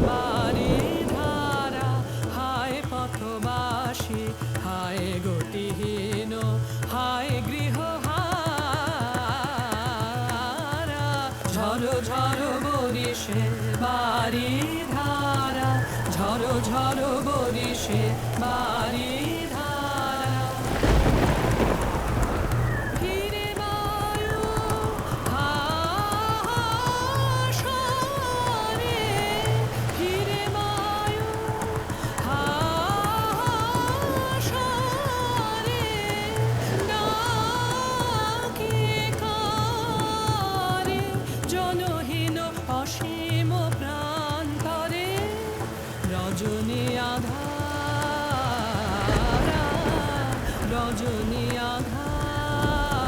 বাড়ি ধারা হায় পথবাসী হায় গতিহীন হায় গৃহহারা ঝড়ো ঝড়ো বরিশে বাড়ি ধারা ঝড়ো ঝড়ো বরিশে বাড়ি ধারা ফিরে বায়ু হাসরে ফিরে বায়ু হাসরে ডাকে কারে জনহীন অসীম প্রান্তরে রজনী আধারা রজনী আধারা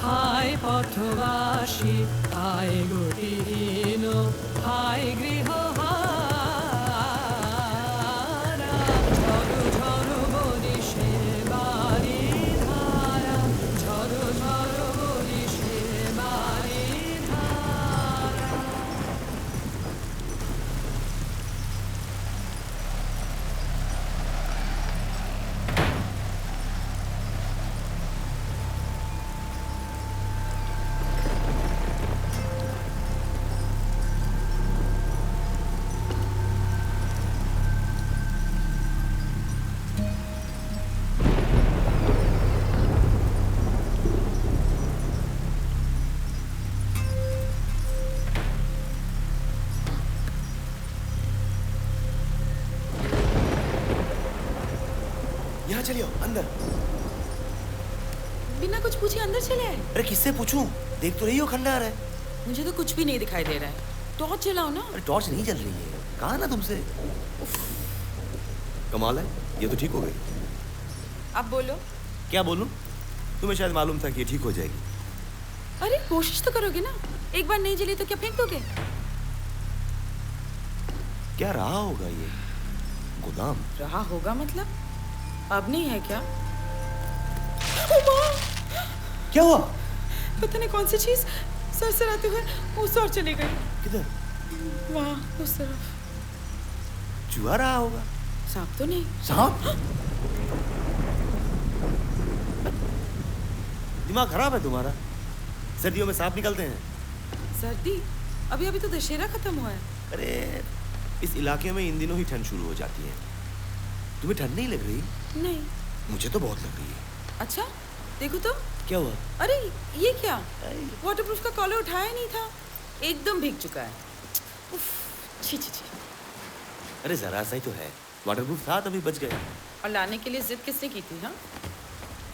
হায় পথবাসী হায় গতিহীন হায় গৃহহারা ঝড়ো ঝড়ো বরিশে বাড়ি ধারা ঝড়ো ঝড়ো বরিশে বাড়ি ধারা यहाँ चलिए अंदर। बिना कुछ पूछे अंदर चले आए? अरे किससे पूछूं? देख तो रही हो खंडार है। मुझे तो कुछ भी नहीं दिखाई दे रहा है। टॉर्च चलाओ ना। अरे टॉर्च नहीं जल रही है, कहा ना तुमसे। कमाल है, ये तो ठीक हो गई। अब बोलो। क्या बोलूं? तुम्हें शायद मालूम था कि ये ठीक हो जाएगी। अरे कोशिश तो करोगे ना। एक बार नहीं जली तो क्या फेंक दोगे? क्या रहा होगा ये गोदाम? रहा होगा मतलब? अब नहीं है क्या? क्या हुआ? पता नहीं कौन सी चीज सरसराते हुए उस ओर चली गई। किधर? वहाँ उस तरफ। चूहा रहा होगा। सांप तो नहीं। सांप? दिमाग खराब है तुम्हारा। सर्दियों में सांप निकलते हैं। सर्दी? अभी अभी तो दशहरा खत्म हुआ है। अरे इस इलाके में इन दिनों ही ठंड शुरू हो जाती है। तुम्हें ठंड नहीं लग रही? नहीं। मुझे तो बहुत लग रही है। अच्छा देखो तो। क्या हुआ? अरे ये क्या? वाटरप्रूफ का कॉलर उठाया नहीं था। एकदम भीग चुका है। उफ, छी छी छी। अरे जरा सा ही तो है, वाटरप्रूफ था तभी बच गए। और लाने के लिए जिद किसने की थी? हाँ,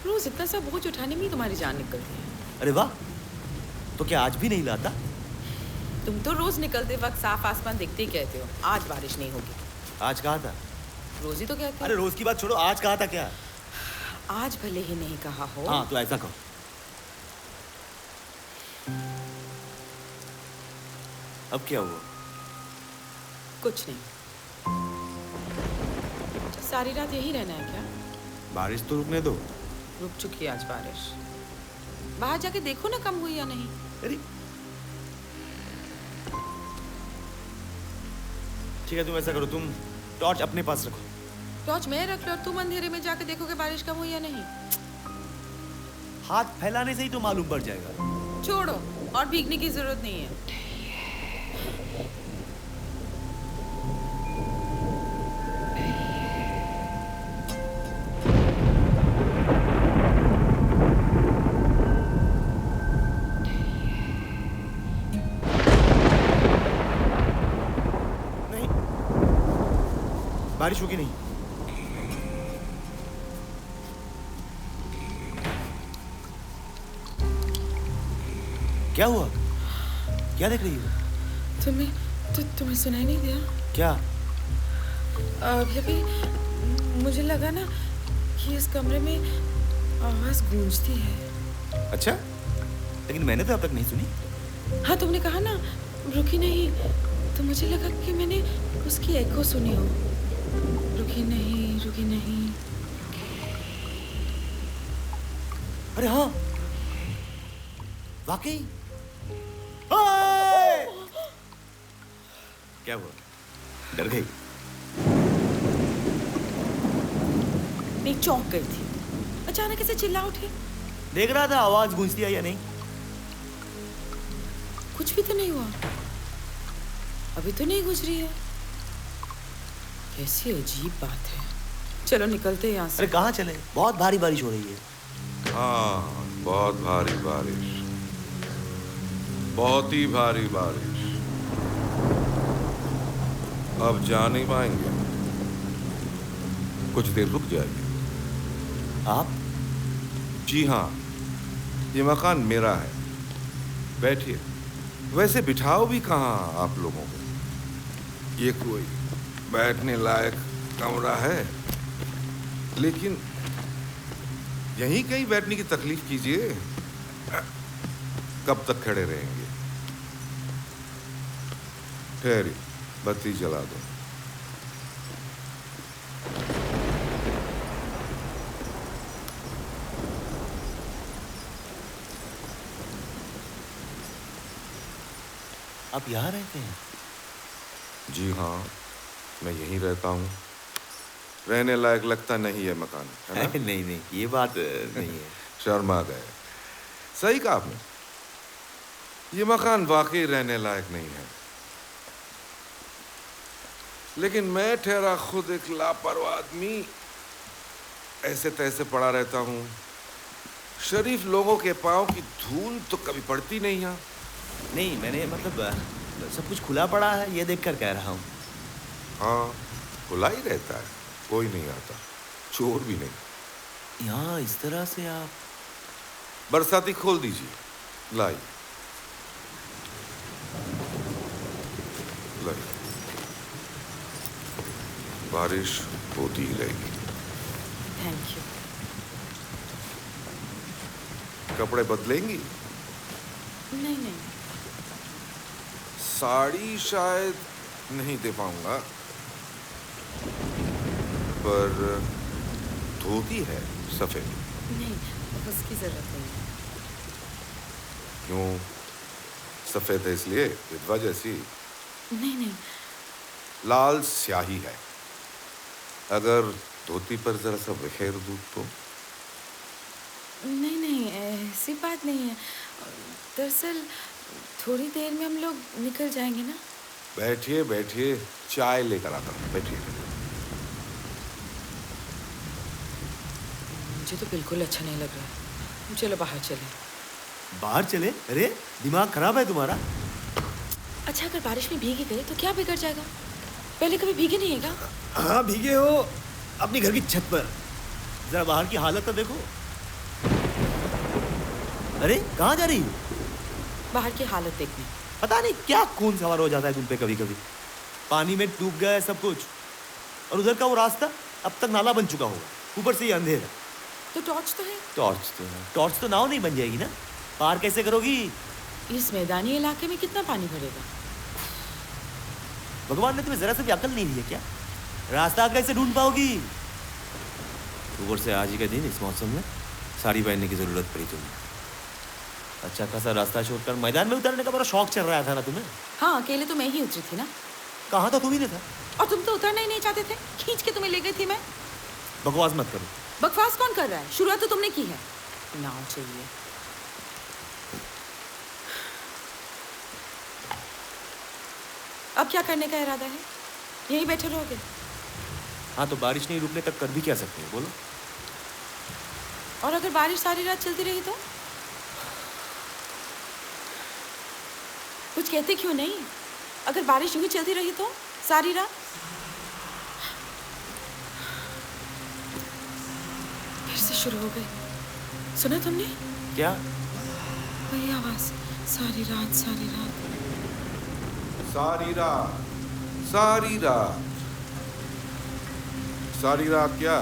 रोज इतना सा बोझ उठाने में ही तुम्हारी जान निकलती है। अरे वाह, तो क्या आज भी नहीं लाता? तुम तो रोज निकलते वक्त साफ आसमान देखते ही कहते हो आज बारिश नहीं होगी। आज कहा था? रोज ही तो कहते हो। अरे रोज की बात छोड़ो, आज कहा था क्या? आज भले ही नहीं कहा हो। हाँ तो ऐसा कहो। अब क्या हुआ? कुछ नहीं। सारी रात यही रहना है क्या? बारिश तो रुकने दो। रुक चुकी है आज बारिश। बाहर जाके देखो ना कम हुई या नहीं। अरे ठीक है, तुम ऐसा करो, तुम टॉर्च अपने पास रखो। टॉर्च मैं रख लो और तुम अंधेरे में जाके देखोगे बारिश कम हुई या नहीं। हाथ फैलाने से ही तो मालूम पड़ जाएगा। छोड़ो, और भीगने की जरूरत नहीं है। नहीं, बारिश होगी नहीं। क्या हुआ? क्या देख रही हो? तुम्हें सुनाई नहीं दिया क्या? अभी मुझे लगा ना कि इस कमरे में आवाज गूंजती है। अच्छा, लेकिन मैंने तो अब तक नहीं सुनी। हाँ तुमने कहा ना रुकी नहीं, तो मुझे लगा कि मैंने उसकी एको सुनी हो। रुकी नहीं, रुकी नहीं। अरे हाँ, वाकई। क्या हुआ? डर गई? मैं चौंक गई थी, अचानक ऐसे चिल्ला उठी। देख रहा था आवाज गूंजती है या नहीं। कुछ भी तो नहीं हुआ, अभी तो नहीं गुजरी है। कैसी अजीब बात है। चलो निकलते हैं यहाँ से। अरे कहाँ चले? बहुत भारी बारिश हो रही है। हाँ, बहुत भारी बारिश, बहुत ही भारी बारिश। अब जा नहीं पाएंगे, कुछ देर रुक जाएंगे। आप? जी हाँ, ये मकान मेरा है, बैठिए। वैसे बिठाओ भी कहाँ आप लोगों को, ये कोई बैठने लायक कमरा है? लेकिन यहीं कहीं बैठने की तकलीफ कीजिए। कब तक खड़े रहेंगे? ठहरिए, बत्ती जला दो। आप यहाँ रहते हैं? जी हाँ, मैं यहीं रहता हूँ। रहने लायक लगता नहीं है मकान, है ना? नहीं नहीं, ये बात नहीं है। शर्मा गए। सही कहा आपने, ये मकान वाकई रहने लायक नहीं है। लेकिन मैं ठहरा खुद एक लापरवाह आदमी, ऐसे तैसे पड़ा रहता हूँ। शरीफ लोगों के पांव की धूल तो कभी पड़ती नहीं यहाँ। नहीं, मैंने मतलब सब कुछ खुला पड़ा है ये देखकर कह रहा हूँ। हाँ, खुला ही रहता है, कोई नहीं आता, चोर भी नहीं। यहाँ इस तरह से आप? बरसाती खोल दीजिए, लाई लाई। बारिश होती ही रहेगी। Thank you. कपड़े बदलेंगी? नहीं नहीं, साड़ी शायद नहीं दे पाऊंगा, पर धोती है सफेद। नहीं, उसकी जरूरत नहीं है। क्यों? सफेद है इसलिए? विधवा जैसी? नहीं नहीं, लाल स्याही है। अगर धोती पर जरा सा बखेर दूं तो? नहीं नहीं, ऐसी बात नहीं है। दरअसल थोड़ी देर में हम लोग निकल जाएंगे ना। बैठिए बैठिए, चाय लेकर आता हूँ, बैठिए। मुझे तो बिल्कुल अच्छा नहीं लग रहा है। चलो बाहर चले। बाहर चले? अरे दिमाग खराब है तुम्हारा। अच्छा, अगर बारिश में भीगे गए तो क्या बिगड़ जाएगा? पहले कभी भीगे नहीं है क्या? हाँ भीगे हो, अपनी घर की छत पर। जरा बाहर की हालत तो देखो। अरे कहाँ जा रही हो? बाहर की हालत देखने। पता नहीं क्या खून सवार हो जाता है तुम पे कभी कभी। पानी में डूब गया है सब कुछ, और उधर का वो रास्ता अब तक नाला बन चुका होगा, ऊपर से ही अंधेरा। तो टॉर्च तो है। टॉर्च तो है, टॉर्च तो नाव नहीं बन जाएगी ना। पार कैसे करोगी? इस मैदानी इलाके में कितना पानी भरेगा? भगवान ने तुम्हें जरा सी भी अकल नहीं दी है क्या? रास्ता कैसे ढूंढ पाओगी? ऊपर से आज ही का दिन, इस मौसम में साड़ी पहनने की जरूरत पड़ी तुम्हें। अच्छा खासा रास्ता छोड़कर मैदान में उतरने का बड़ा शौक चल रहा था ना तुम्हें? हाँ, अकेले तो मैं ही उतरी थी ना। कहाँ था? तुम ही नहीं था। और तुम तो उतरना ही नहीं चाहते थे, खींच के तुम्हें ले गई थी मैं। बकवास मत करो। बकवास कौन कर रहा है? शुरुआत तो तुमने की है। नाव चाहिए। अब क्या करने का इरादा है? यहीं बैठे रहोगे? हाँ तो बारिश नहीं रुकने तक कर भी क्या सकते हैं, बोलो। और अगर बारिश सारी रात चलती रही तो? कुछ कहते क्यों नहीं? अगर बारिश यूं ही चलती रही तो सारी रात? फिर से शुरू हो गई। सुना तुमने? क्या? वही आवाज, सारी रात सारी रात। सारी रात, सारी रात, सारी रात। क्या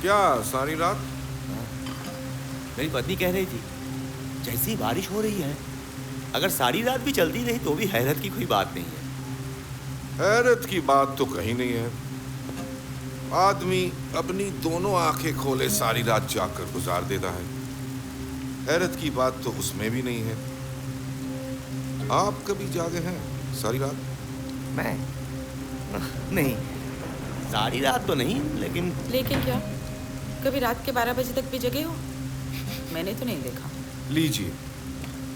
क्या सारी रात? मेरी पत्नी कह रही थी जैसी बारिश हो रही है, अगर सारी रात भी चलती रही तो भी हैरत की कोई बात नहीं है। हैरत की बात तो कहीं नहीं है। आदमी अपनी दोनों आंखें खोले सारी रात जाकर गुजार देता है। हैरत की बात तो उसमें भी नहीं है। आप कभी जागे हैं सारी रात? मैं नहीं, सारी रात तो नहीं, लेकिन लेकिन क्या कभी रात के 12 बजे तक भी जगे हो? मैंने तो नहीं देखा। लीजिए,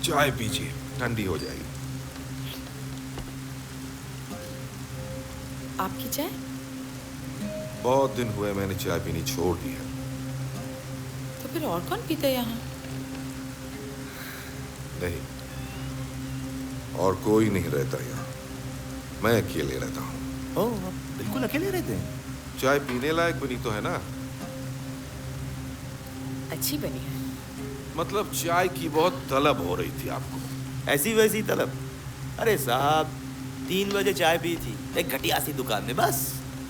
चाय पीजिए, ठंडी हो जाएगी। आपकी चाय? बहुत दिन हुए मैंने चाय पीनी छोड़ दी है। तो फिर और कौन पीता है यहाँ? नहीं, और कोई नहीं रहता यहाँ। मैं अकेले रहता हूँ। ओह, आप बिल्कुल अकेले रहते हैं? चाय पीने लायक बनी तो है ना? अच्छी बनी है। मतलब चाय की बहुत तलब हो रही थी आपको? ऐसी वैसी तलब? अरे साहब, 3 बजे चाय पी थी एक घटिया सी दुकान में, बस।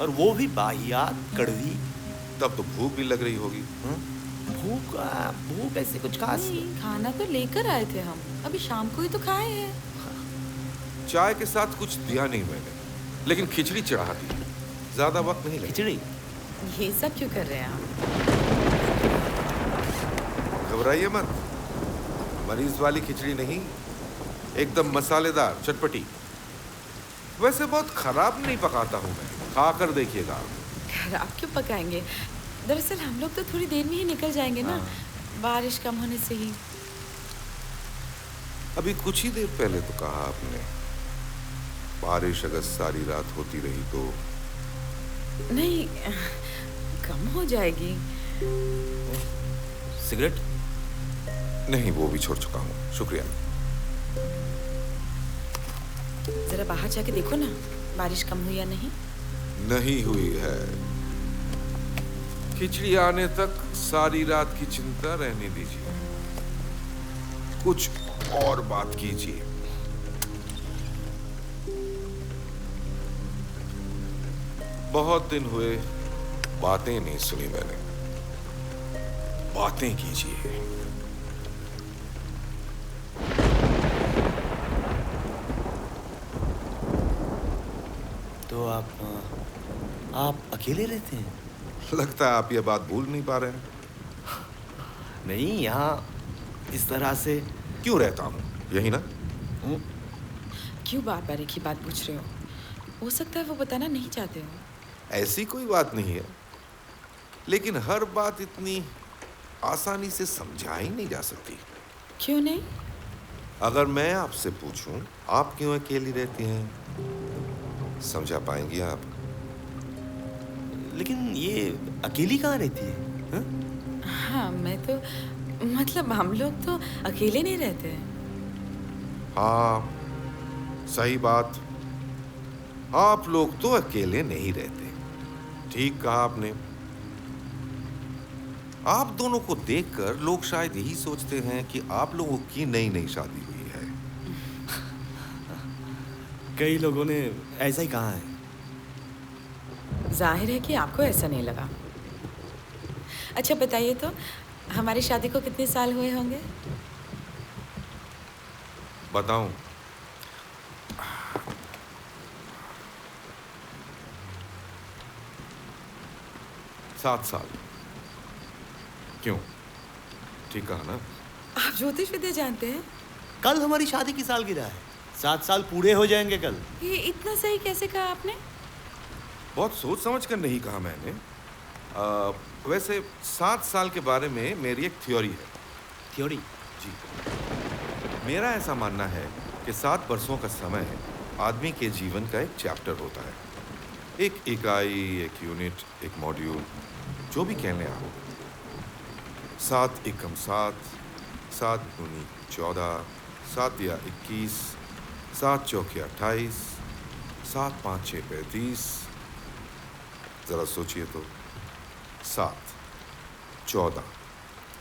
और वो भी बाहियात, कड़वी। तब तो भूख भी लग रही होगी। भूख ऐसे कुछ खास नहीं, खाना तो लेकर आए थे हम, अभी शाम को ही तो खाए हैं। चाय के साथ कुछ दिया नहीं मैंने, लेकिन खिचड़ी चढ़ा दी। ज्यादा वक्त नहीं लगा। खिचड़ी? ये सब क्यों कर रहे हैं आप? घबराइए मत, मरीज वाली खिचड़ी नहीं, एकदम मसालेदार, चटपटी। वैसे बहुत खराब नहीं पकाता हूँ मैं, खाकर देखिएगा। खराब क्यों पकाएंगे? दरअसल हम लोग तो थोड़ी देर में ही निकल जाएंगे ना, बारिश कम होने से ही। अभी कुछ ही देर पहले तो कहा आपने, बारिश अगर सारी रात होती रही तो। नहीं, कम हो जाएगी। सिगरेट? नहीं, वो भी छोड़ चुका हूँ, शुक्रिया। जरा बाहर जाके देखो ना, बारिश कम हुई या नहीं। नहीं हुई है। खिचड़ी आने तक सारी रात की चिंता रहने दीजिए, कुछ और बात कीजिए। बहुत दिन हुए बातें नहीं सुनी मैंने, बातें कीजिए। तो आप अकेले रहते हैं? लगता है आप ये बात भूल नहीं पा रहे हैं। नहीं, यहाँ इस तरह से क्यों रहता हूँ, यही ना? क्यों बार बार एक ही बात पूछ रहे हो सकता है वो बताना नहीं चाहते हो। ऐसी कोई बात नहीं है, लेकिन हर बात इतनी आसानी से समझाई नहीं जा सकती। क्यों नहीं? अगर मैं आपसे पूछूं, आप क्यों अकेली रहती हैं, समझा पाएंगी आप? लेकिन ये अकेली कहाँ रहती है? हा? हाँ, मैं तो मतलब हम लोग तो अकेले नहीं रहते। हाँ, सही बात, आप लोग तो अकेले नहीं रहते। ठीक कहा आपने। आप दोनों को देखकर लोग शायद यही सोचते हैं कि आप लोगों की नई नई शादी हुई है। कई लोगों ने ऐसा ही कहा है। जाहिर है कि आपको ऐसा नहीं लगा। अच्छा बताइए तो, हमारी शादी को कितने साल हुए होंगे? बताऊं? सात साल। क्यों, ठीक कहा ना? आप ज्योतिष विद्या जानते हैं? कल हमारी शादी की सालगिरह है, 7 साल पूरे हो जाएंगे कल। ये इतना सही कैसे कहा आपने? बहुत सोच समझ कर नहीं कहा मैंने। वैसे 7 साल के बारे में मेरी एक थ्योरी है। थ्योरी? जी, मेरा ऐसा मानना है कि 7 वर्षों का समय आदमी के जीवन का एक चैप्टर होता है, एक इकाई, एक यूनिट, एक मॉड्यूल, जो भी कहने आओ। 7 एकम 7, 7 दूनी 14, 7 या 21, 7 चौके 28, 7 5 6 35। जरा सोचिए तो, 7, 14,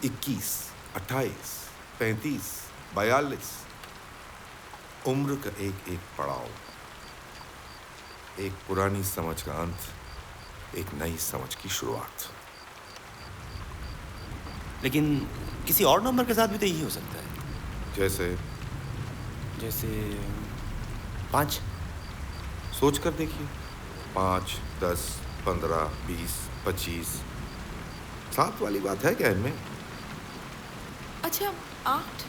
21, 28, 35, 42। उम्र का एक एक पड़ाव, एक पुरानी समझ का अंत, एक नई समझ की शुरुआत। लेकिन किसी और नंबर के साथ भी तो यही हो सकता है। जैसे 5। सोच कर देखिए, 5, 10, 15, 20, 25। 7 वाली बात है क्या इनमें? अच्छा 8।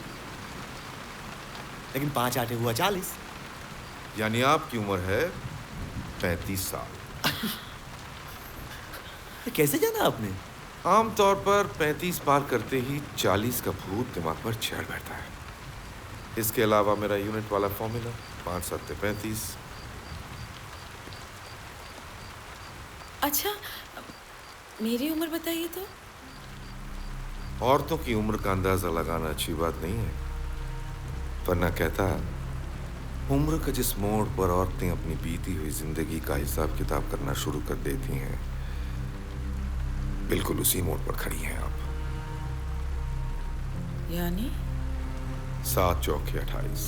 लेकिन 5 8 हुआ 40। यानी आपकी उम्र है 35 साल। कैसे जाना आपने? आमतौर पर 35 पार करते ही 40 का भूत दिमाग पर चढ़ बैठता है। इसके अलावा मेरा यूनिट वाला फॉर्मूला 5 7 35। अच्छा, मेरी उम्र बताइए तो। औरतों की उम्र का अंदाजा लगाना अच्छी बात नहीं है, वरना कहता उम्र के जिस मोड़ पर औरतें अपनी बीती हुई जिंदगी का हिसाब किताब करना शुरू कर देती हैं, बिल्कुल उसी मोड़ पर खड़ी हैं आप। यानी 7 चौके 28।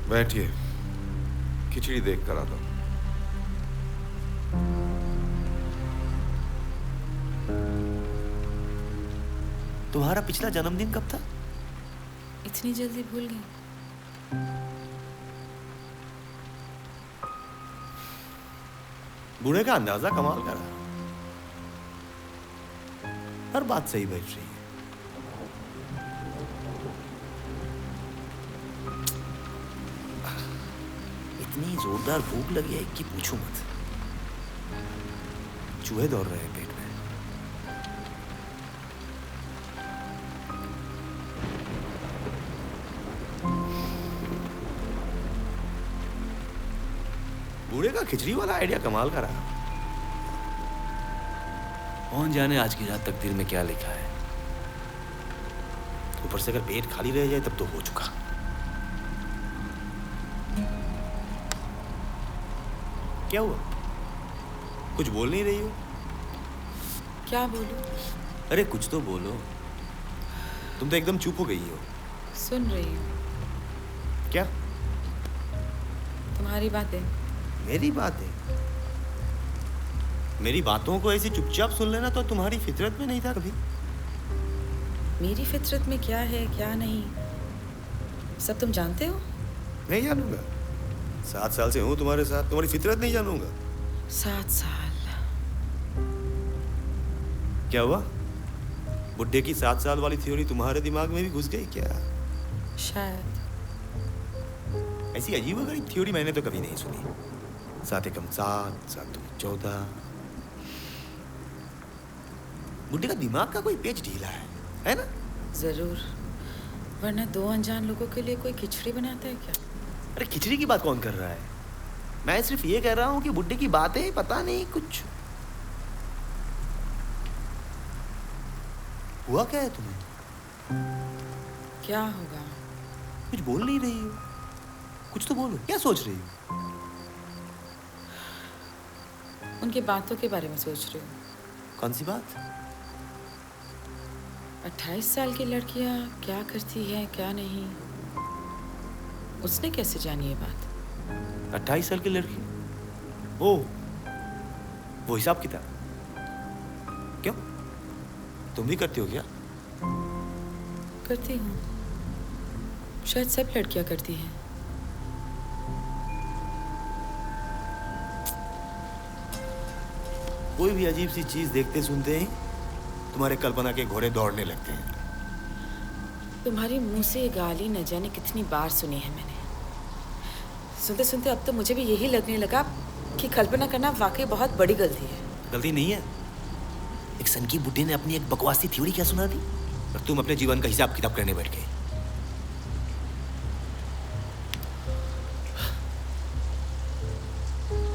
बैठिए, खिचड़ी देख कर आता हूं। तुम्हारा पिछला जन्मदिन कब था? इतनी जल्दी भूल गई? बूढ़े का अंदाजा कमाल का रहा। हर बात सही बैठ रही है। इतनी जोरदार भूख लगी है कि पूछो मत। चूहे दौड़ रहे हैं पेट में। बूढ़े का खिचड़ी वाला आइडिया कमाल का रहा। कौन जाने आज की रात तकदीर में क्या लिखा है। ऊपर से अगर पेट खाली रह जाए तब तो हो चुका। क्या हुआ? कुछ बोल नहीं रही हो? क्या बोलूं? अरे कुछ तो बोलो। तुम तो एकदम चुप हो गई हो। सुन रही हूँ। क्या? तुम्हारी बातें। मेरी बातें? मेरी बातों को ऐसे चुपचाप सुन लेना तो तुम्हारी फितरत में नहीं था कभी। मेरी फितरत में क्या है क्या नहीं सब तुम जानते हो। नहीं जानूंगा। 7 साल से हूं तुम्हारे साथ, तुम्हारी फितरत नहीं जानूंगा। 7 साल। क्या हुआ? बुड्ढे की 7 साल वाली थ्योरी तुम्हारे दिमाग में भी घुस गई क्या? शायद। ऐसी अजीबोगरीब थ्योरी मैंने तो कभी नहीं सुनी। 7 एकम 7, 7 दूनी 14। बुड्ढे का दिमाग का कोई पेच ढीला है ना? जरूर, वरना 2 अनजान लोगों के लिए कोई खिचड़ी बनाता है क्या? अरे खिचड़ी की बात कौन कर रहा है? मैं सिर्फ ये कह रहा हूं कि बुड्ढे की बातें पता नहीं कुछ हुआ। क्या है तुम्हें? क्या होगा? कुछ बोल नहीं रही हो। कुछ तो बोलो। क्या सोच रही हो? उनकी बातों के बारे में सोच रही हूँ। कौन सी बात? 28 साल की लड़कियाँ क्या करती हैं क्या नहीं, उसने कैसे जानी ये बात? 28 साल की लड़की? ओ, वो हिसाब किताब। क्यों? तुम भी करती हो क्या? करती हूँ। शायद सब लड़कियाँ करती हैं। कोई भी अजीब सी चीज देखते सुनते ही तुम्हारे कल्पना के घोड़े दौड़ने लगते हैं। तुम्हारी मुंह से ये गाली न जाने कितनी बार सुनी है मैंने। सुनते सुनते अब तो मुझे भी यही लगने लगा कि कल्पना करना वाकई बहुत बड़ी गलती है। गलती नहीं है। एक सनकी बुड्ढे ने अपनी एक बकवासी थ्योरी क्या सुना दी और तुम अपने जीवन का हिसाब किताब करने बैठ गए।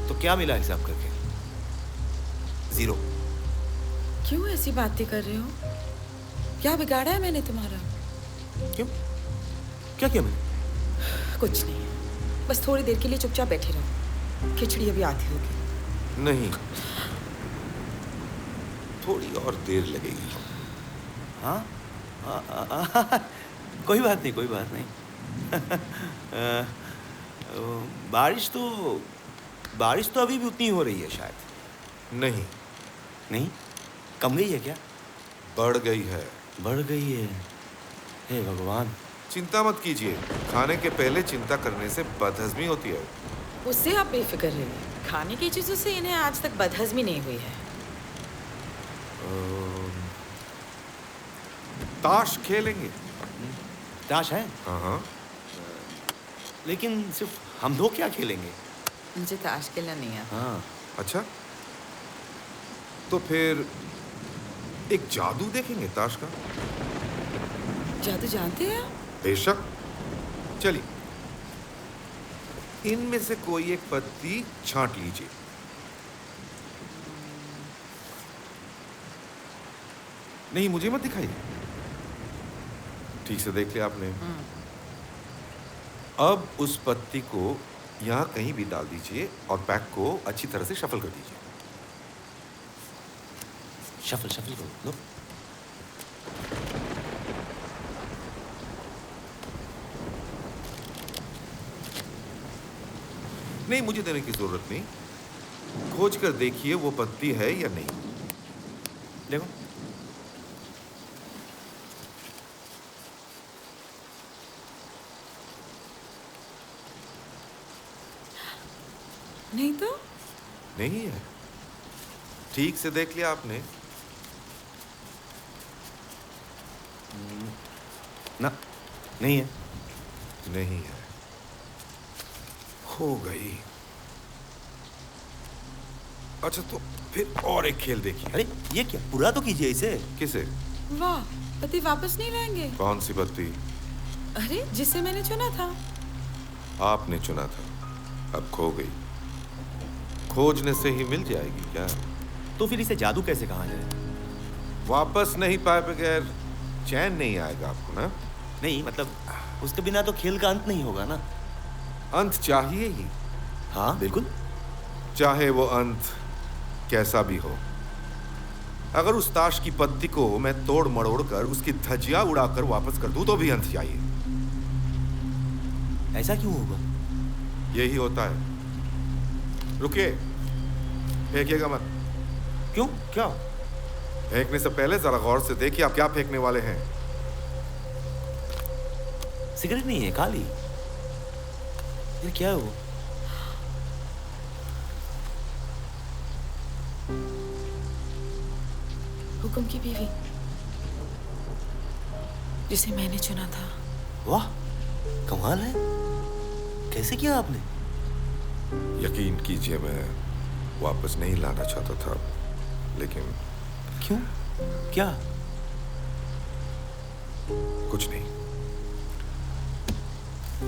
तो क्या मिला हिसाब करके? 0। क्यों ऐसी बातें कर रहे हो? क्या बिगाड़ा है मैंने तुम्हारा? क्यों? क्या किया मैंने? कुछ नहीं, बस थोड़ी देर के लिए चुपचाप बैठे रहो। खिचड़ी अभी आती होगी। नहीं, थोड़ी और देर लगेगी। हाँ? कोई बात नहीं, कोई बात नहीं। बारिश तो अभी भी उतनी हो रही है शायद। नहीं, नहीं? कम गई है क्या? बढ़ गई है। बढ़ गई है? हे भगवान। चिंता मत कीजिए, खाने के पहले चिंता करने से बदहजमी होती है। उससे आप बेफिक्र रहिए। खाने की चीजों से इन्हें आज तक बदहजमी नहीं हुई है। ताश खेलेंगे? ताश है, हाँ हाँ। लेकिन सिर्फ हम दो क्या खेलेंगे? मुझे ताश खेलना नहीं आता। हाँ, अच्छा, तो फिर एक जादू देखेंगे ताश का। जादू जानते हैं आप? बेशक। चलिए, इनमें से कोई एक पत्ती छांट लीजिए। नहीं, मुझे मत दिखाइए, ठीक से देख लिया आपने। अब उस पत्ती को यहां कहीं भी डाल दीजिए और पैक को अच्छी तरह से शफल कर दीजिए। शफल शफल करो, लो। नहीं, मुझे देने की जरूरत नहीं, खोज कर देखिए वो पत्ती है या नहीं। देखो, नहीं तो? नहीं है, ठीक से देख लिया आपने? ना, नहीं है। नहीं है, हो गई। अच्छा, तो फिर और एक खेल देखिए। अरे ये क्या, पूरा तो कीजिए इसे। किसे? वाह, पति वापस नहीं लाएंगे? कौन सी पत्ती? अरे जिसे मैंने चुना था। आपने चुना था, अब खो गई। खोजने से ही मिल जाएगी क्या? तो फिर इसे जादू कैसे कहा जाए? वापस नहीं पाए बगैर चैन नहीं आएगा आपको ना? नहीं मतलब, उसके बिना तो खेल का अंत नहीं होगा ना। अंत चाहिए ही, हाँ बिल्कुल। चाहे वो अंत कैसा भी हो। अगर उस ताश की पत्ती को मैं तोड़ मरोड़ कर उसकी धज्जियां उड़ाकर वापस कर दूं तो भी अंत चाहिए। ऐसा क्यों होगा? यही होता है। रुकिए, फेंकिएगा मत। क्यों, क्या? फेंकने से पहले जरा गौर से देखिए आप क्या फेंकने वाले हैं। सिगरेट नहीं है, काली। ये क्या है वो? हुक्म की बीवी, जिसे मैंने चुना था। वाह, कमाल है। कैसे किया आपने? यकीन कीजिए, मैं वापस नहीं लाना चाहता था, लेकिन क्यों, क्या? कुछ नहीं।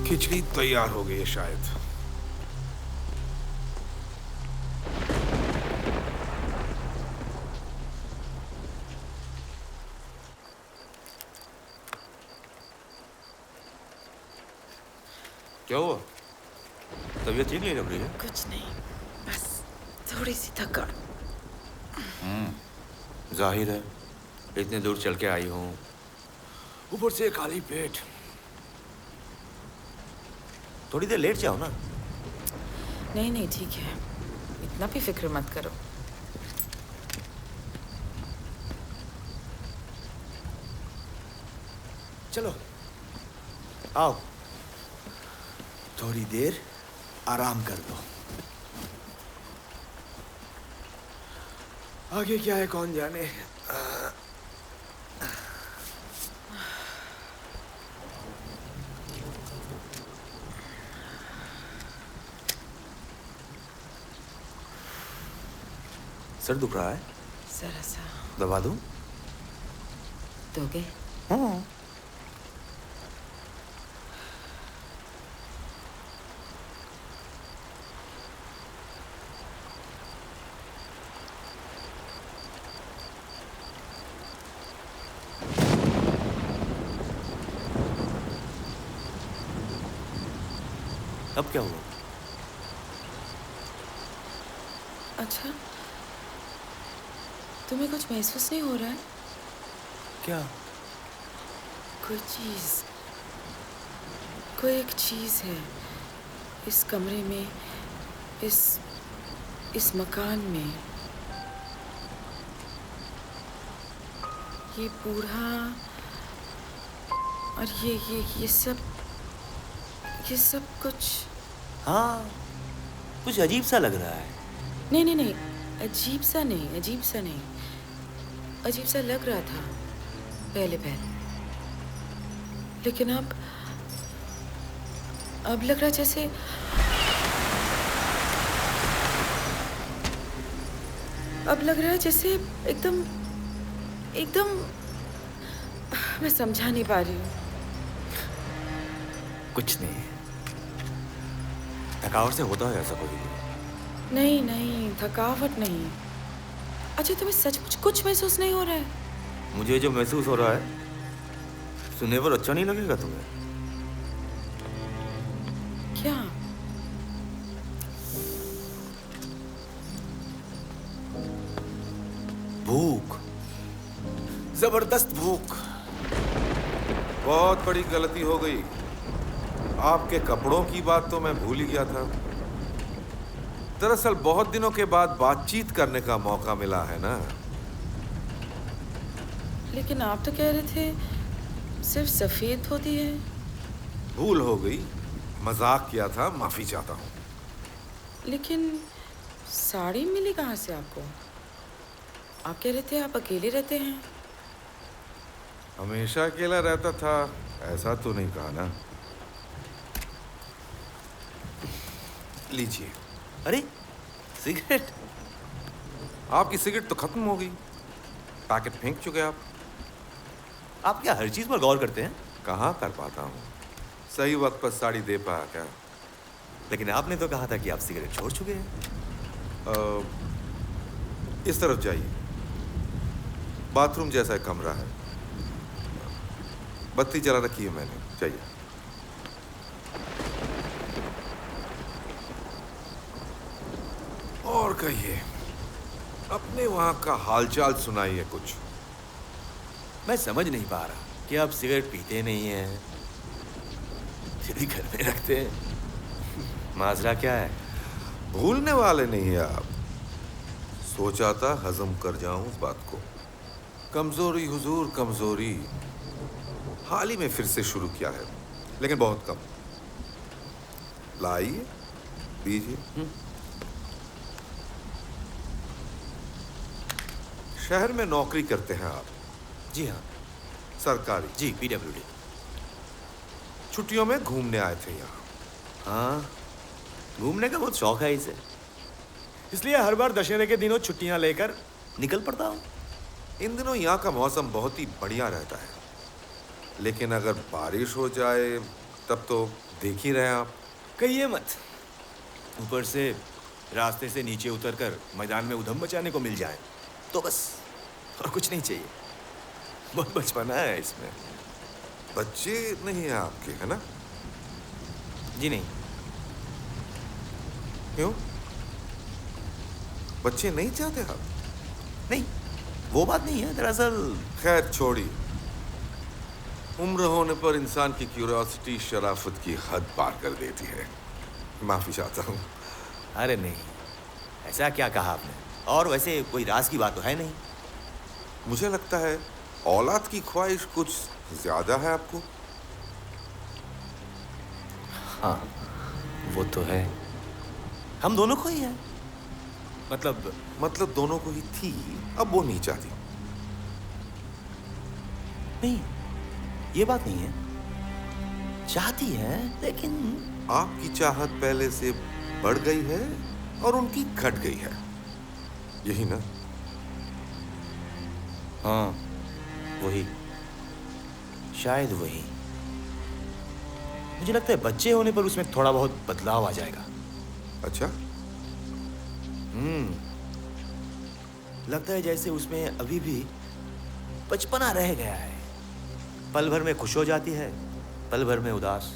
खिचड़ी तैयार हो गई है शायद। क्या हुआ? तबीयत ठीक नहीं लग रही है? कुछ नहीं, बस थोड़ी सी थकान। जाहिर है, इतने दूर चल के आई हूँ, ऊपर से खाली पेट। थोड़ी देर लेट जाओ ना। नहीं नहीं, ठीक है, इतना भी फिक्र मत करो। चलो आओ, थोड़ी देर आराम कर लो। आगे क्या है कौन जाने। सर दुख रहा है? जरा सा दवा दूं? दोगे? हाँ। अब क्या हुआ? अच्छा, तुम्हें कुछ महसूस नहीं हो रहा है? क्या? कोई चीज, कोई एक चीज है इस कमरे में, इस मकान में। ये बूढ़ा और ये सब कुछ। हाँ, कुछ अजीब सा लग रहा है। नहीं नहीं नहीं, अजीब सा नहीं, अजीब सा नहीं, अजीब सा लग रहा था पहले पहले, लेकिन अब लग रहा है जैसे एकदम मैं समझा नहीं पा रही हूँ। कुछ नहीं, थकावट से होता है ऐसा कभी। नहीं, थकावट नहीं। अच्छा, तुम्हें सचमुच कुछ महसूस नहीं हो रहा है? मुझे जो महसूस हो रहा है सुनने पर अच्छा नहीं लगेगा तुम्हें। क्या? भूख, जबरदस्त भूख। बहुत बड़ी गलती हो गई। आपके कपड़ों की बात तो मैं भूल ही गया था। दरअसल बहुत दिनों के बाद बातचीत करने का मौका मिला है ना। लेकिन आप तो कह रहे थे सिर्फ सफेद धोती है। भूल हो गई, मजाक किया था, माफी चाहता हूँ। लेकिन साड़ी मिली कहाँ से आपको? आप कह रहे थे आप अकेले रहते हैं। हमेशा अकेला रहता था ऐसा तो नहीं कहा ना। लीजिए। अरे सिगरेट। आपकी सिगरेट तो खत्म हो गई, पैकेट फेंक चुके आप क्या हर चीज पर गौर करते हैं? कहाँ कर पाता हूँ। सही वक्त पर साड़ी दे पाया क्या? लेकिन आपने तो कहा था कि आप सिगरेट छोड़ चुके हैं। इस तरफ जाइए, बाथरूम जैसा एक कमरा है, बत्ती जला रखी है मैंने, जाइए। और कहिए, अपने वहां का हालचाल सुनाइए कुछ। मैं समझ नहीं पा रहा कि आप सिगरेट पीते नहीं हैं, फिर भी घर में रखते हैं। माजरा क्या है? भूलने वाले नहीं है आप। सोचा था हजम कर जाऊं उस बात को। कमजोरी हुजूर, कमजोरी। हाल ही में फिर से शुरू किया है, लेकिन बहुत कम। लाइए, दीजिए। शहर में नौकरी करते हैं आप? जी हाँ। सरकारी? जी, PWD। छुट्टियों में घूमने आए थे यहाँ? हाँ, घूमने का बहुत शौक है इसे, इसलिए हर बार दशहरे के दिनों छुट्टियां लेकर निकल पड़ता हूँ। इन दिनों यहाँ का मौसम बहुत ही बढ़िया रहता है, लेकिन अगर बारिश हो जाए तब तो देख ही रहे हैं आप। कहिए मत। ऊपर से रास्ते से नीचे उतरकर मैदान में उधम मचाने को मिल जाए तो बस, और कुछ नहीं चाहिए। बहुत बचपना है इसमें। बच्चे नहीं हैं आपके, है ना? जी नहीं। क्यों? बच्चे नहीं चाहते आप? नहीं, वो बात नहीं है। दरअसल खैर छोड़िए। उम्र होने पर इंसान की क्यूरियोसिटी शराफत की हद पार कर देती है। माफी चाहता हूँ। अरे नहीं, ऐसा क्या कहा आपने? और वैसे कोई राज की बात तो है नहीं। मुझे लगता है औलाद की ख्वाहिश कुछ ज्यादा है आपको। हाँ, वो तो है। हम दोनों को ही है। मतलब दोनों को ही थी, अब वो नहीं चाहती। नहीं, ये बात नहीं है। चाहती है, लेकिन आपकी चाहत पहले से बढ़ गई है और उनकी घट गई है, यही ना? हाँ, वही, शायद वही। मुझे लगता है बच्चे होने पर उसमें थोड़ा बहुत बदलाव आ जाएगा। अच्छा। लगता है जैसे उसमें अभी भी बचपना रह गया है। पल भर में खुश हो जाती है, पल भर में उदास।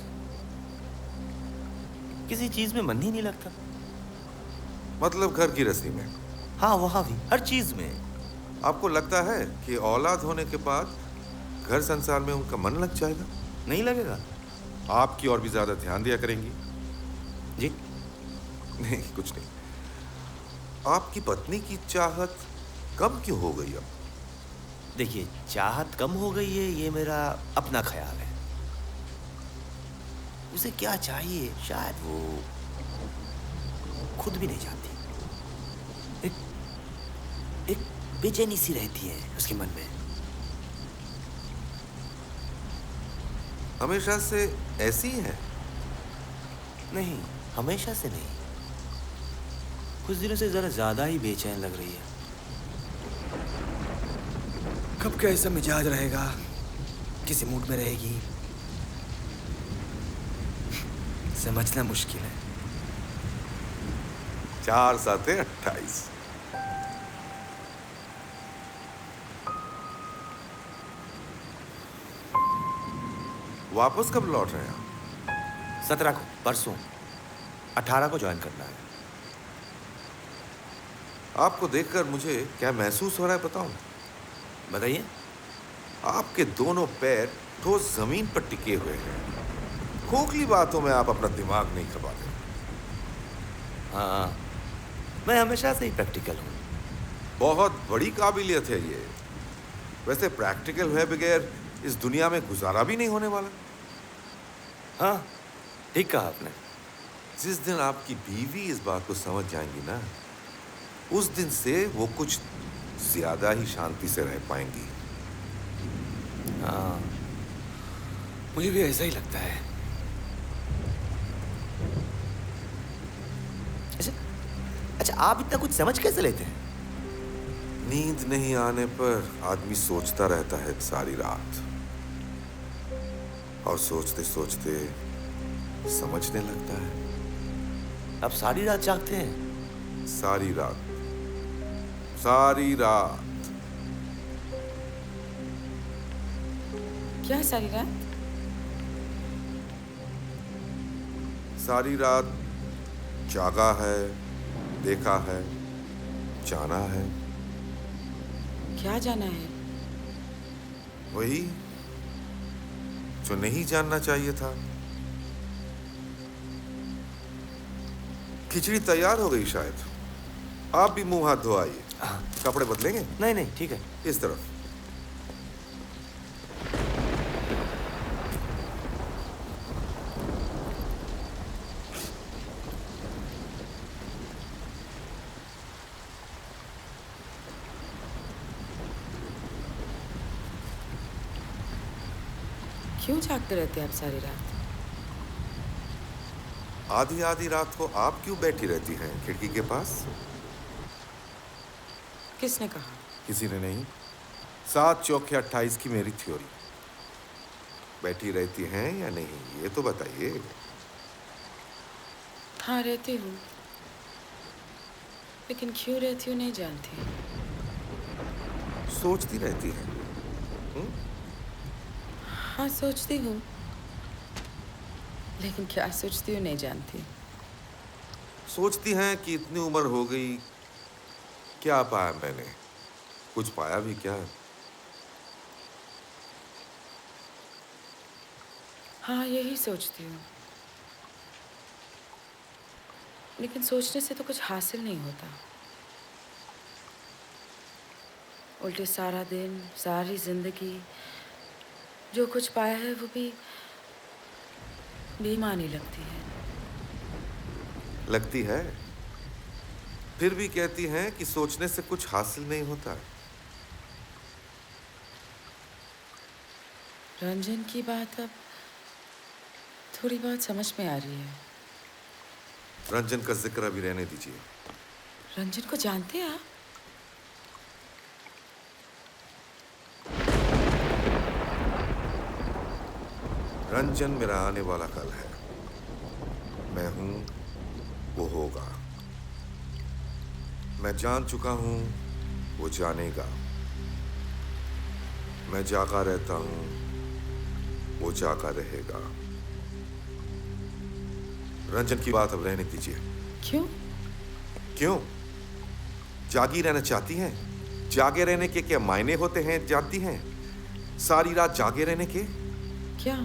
किसी चीज में मन ही नहीं लगता। मतलब घर की गृहस्थी में? हाँ, वहां भी, हर चीज में। आपको लगता है कि औलाद होने के बाद घर संसार में उनका मन लग जाएगा? नहीं लगेगा। आपकी और भी ज्यादा ध्यान दिया करेंगी? जी नहीं, कुछ नहीं। आपकी पत्नी की चाहत कम क्यों हो गई अब? देखिए, चाहत कम हो गई है, ये मेरा अपना ख्याल है। उसे क्या चाहिए शायद वो खुद भी नहीं जानती। एक बेचैनी सी रहती है उसके मन में। हमेशा से ऐसी ही है? नहीं, हमेशा से नहीं। कुछ दिनों से जरा ज्यादा ही बेचैन लग रही है। कब कैसा मिजाज रहेगा, किसी मूड में रहेगी, समझना मुश्किल है। 4 साते 28। वापस कब लौट रहे हैं आप? 17 को, परसों। 18 को ज्वाइन करना है। आपको देखकर मुझे क्या महसूस हो रहा है बताऊं? बताइए। आपके दोनों पैर ठोस जमीन पर टिके हुए हैं। खोखली बातों में आप अपना दिमाग नहीं खपाते। हाँ, मैं हमेशा से ही प्रैक्टिकल हूँ। बहुत बड़ी काबिलियत है ये। वैसे प्रैक्टिकल हुए बगैर इस दुनिया में गुजारा भी नहीं होने वाला। हाँ, ठीक कहा आपने। जिस दिन आपकी बीवी इस बात को समझ जाएंगी ना, उस दिन से वो कुछ ज्यादा ही शांति से रह पाएंगी। हाँ, मुझे भी ऐसा ही लगता है। अच्छा, आप इतना कुछ समझ कैसे लेते हैं? नींद नहीं आने पर आदमी सोचता रहता है सारी रात, और सोचते सोचते समझने लगता है। आप सारी रात जागते हैं? सारी रात, सारी रात। क्या सारी रात? सारी रात जागा है, देखा है, जाना है। क्या जाना है? वही जो नहीं जानना चाहिए था। खिचड़ी तैयार हो गई शायद। आप भी मुंह हाथ धो आइए। कपड़े बदलेंगे? नहीं नहीं, ठीक है। इस तरफ। क्यों जागते रहते हैं आप सारी रात? आधी आधी रात को आप क्यों बैठी रहती हैं खिड़की के पास? किसने कहा? किसी ने नहीं। 7 चौके 28 की मेरी थ्योरी। बैठी रहती हैं या नहीं, ये तो बताइए। हाँ, रहती हूँ, लेकिन क्यों रहती हूँ नहीं जानती। सोचती रहती हैं। हाँ, सोचती हूँ, लेकिन क्या सोचती हूँ नहीं जानती। सोचती हैं कि इतनी उम्र हो गई, क्या पाया मैंने? कुछ पाया भी क्या? हाँ, यही सोचती हूँ, लेकिन सोचने से तो कुछ हासिल नहीं होता। उल्टे सारा दिन, सारी जिंदगी जो कुछ पाया है वो भी बेमानी लगती है। लगती है, फिर भी कहती हैं कि सोचने से कुछ हासिल नहीं होता। रंजन की बात अब थोड़ी बहुत समझ में आ रही है। रंजन का जिक्र अभी रहने दीजिए। रंजन को जानते हैं आप? रंजन मेरा आने वाला कल है। मैं हूं, वो होगा। मैं जान चुका हूं, वो जानेगा। मैं जागा रहता हूं, वो जागा रहेगा। रंजन की बात अब रहने दीजिए। क्यों? क्यों? जागी रहना चाहती हैं? जागे रहने के क्या मायने होते हैं जानती हैं? सारी रात जागे रहने के? क्या?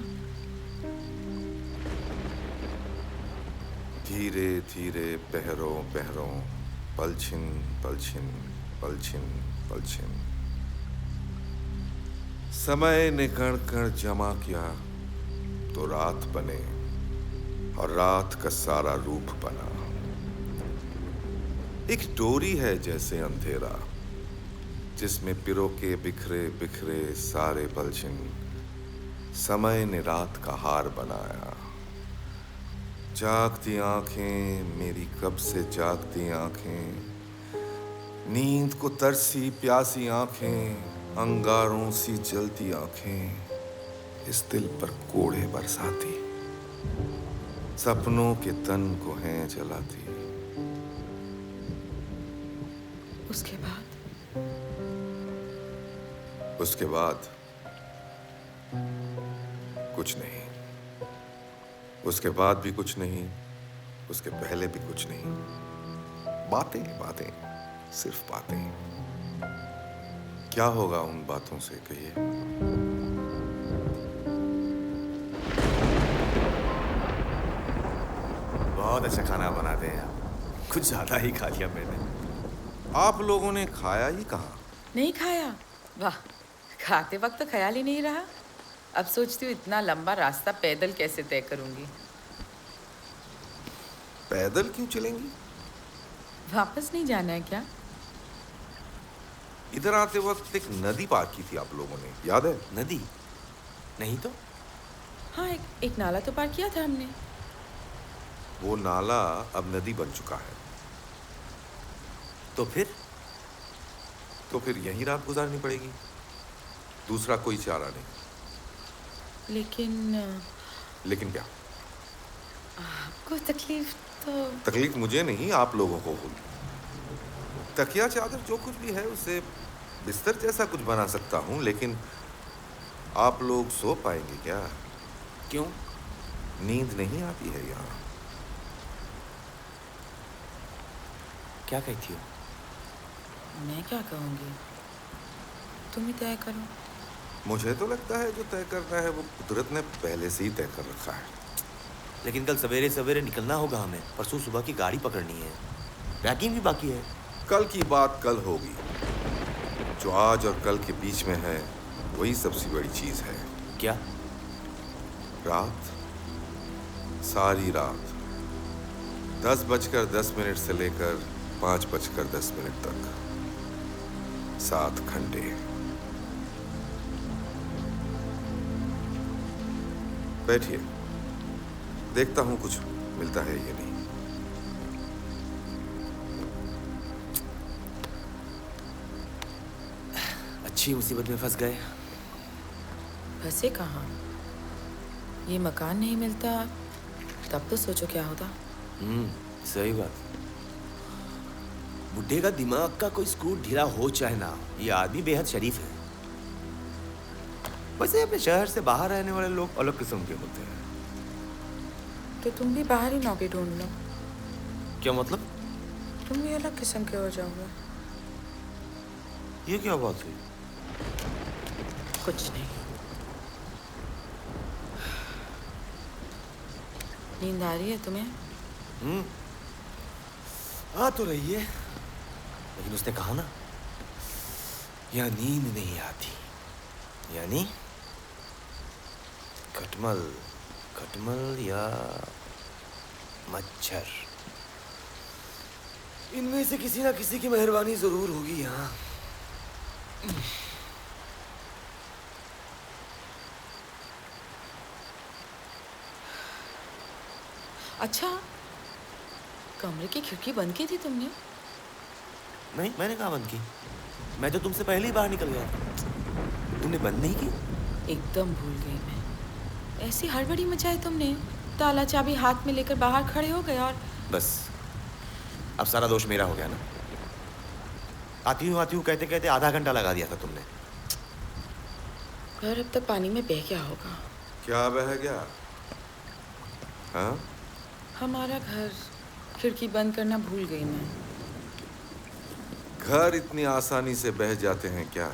धीरे धीरे पहरों पहरों, पलछिन पलछिन पलछिन पलछिन। समय ने कण कण जमा किया तो रात बने, और रात का सारा रूप बना। एक डोरी है जैसे अंधेरा, जिसमें पिरो के बिखरे बिखरे सारे पलछिन समय ने रात का हार बनाया। जागती आंखें मेरी कब से जागती आंखें, नींद को तरसी प्यासी आंखें, अंगारों सी जलती आंखें, इस दिल पर कोड़े बरसाती, सपनों के तन को हैं जलाती। उसके बाद कुछ नहीं। उसके बाद भी कुछ नहीं, उसके पहले भी कुछ नहीं। बातें बातें, सिर्फ बातें। क्या होगा उन बातों से, कहिए? बहुत अच्छा खाना बनाते हैं आप, कुछ ज्यादा ही खा लिया मैंने। आप लोगों ने खाया ही कहाँ? नहीं खाया? वाह, खाते वक्त तो ख्याल ही नहीं रहा। अब सोचती हूँ इतना लंबा रास्ता पैदल कैसे तय करूंगी। पैदल क्यों चलेंगी? वापस नहीं जाना है क्या? इधर आते वक्त एक नदी पार की थी आप लोगों ने, याद है? नदी? नहीं तो। हाँ, एक नाला तो पार किया था हमने। वो नाला अब नदी बन चुका है। तो फिर यहीं रात गुजारनी पड़ेगी, दूसरा कोई चारा नहीं। लेकिन क्या? आपको तकलीफ तो? तकलीफ मुझे नहीं, आप लोगों को हुई। तकिया चादर जो कुछ भी है उसे बिस्तर जैसा कुछ बना सकता हूँ, लेकिन आप लोग सो पाएंगे क्या? क्यों? नींद नहीं आती है यहाँ। क्या कहती हो? मैं क्या कहूँगी, तुम ही तय करो। मुझे तो लगता है जो तय करना है वो कुदरत ने पहले से ही तय कर रखा है। लेकिन कल सवेरे सवेरे निकलना होगा हमें, परसों सुबह की गाड़ी पकड़नी है, पैकिंग भी बाकी है। कल की बात कल होगी, जो आज और कल के बीच में है वही सबसे बड़ी चीज है। क्या? रात, सारी रात, 10:10 से लेकर 5:10 तक, 7 घंटे। बैठिए, देखता हूं कुछ मिलता है या नहीं। अच्छी मुसीबत में फंस गए। फंसे कहाँ? ये मकान नहीं मिलता तब तो सोचो क्या होता। सही बात। बुड्ढे का दिमाग का कोई स्क्रू ढीला हो चाहे ना, ये आदमी बेहद शरीफ है। वैसे अपने शहर से बाहर रहने वाले लोग अलग किस्म के होते हैं। तो तुम भी बाहर ही नौकरी ढूंढ लो। क्या मतलब? तुम भी अलग किस्म के हो जाओगे। ये क्या बात हुई? कुछ नहीं। नींद आ रही है तुम्हें? आ तो रही है, लेकिन उसने कहा ना, यहाँ नींद नहीं आती। यानी खटमल या मच्छर, इनमें से किसी ना किसी की मेहरबानी जरूर होगी यहाँ। अच्छा, कमरे की खिड़की बंद की थी तुमने? नहीं, मैंने कहाँ बंद की? मैं तो तुमसे पहले ही बाहर निकल गया था। तुमने बंद नहीं की? एकदम भूल गई मैं। ऐसी हड़बड़ी मचाई तुमने, ताला चाबी हाथ में लेकर बाहर खड़े हो गए और बस, अब सारा दोष मेरा हो गया ना। आती हूँ कहते कहते आधा घंटा लगा दिया था तुमने। घर अब तक पानी में बह गया होगा। क्या बह गया? हाँ? हमारा घर, खिड़की बंद करना भूल गई मैं। घर इतनी आसानी से बह जाते हैं क्या?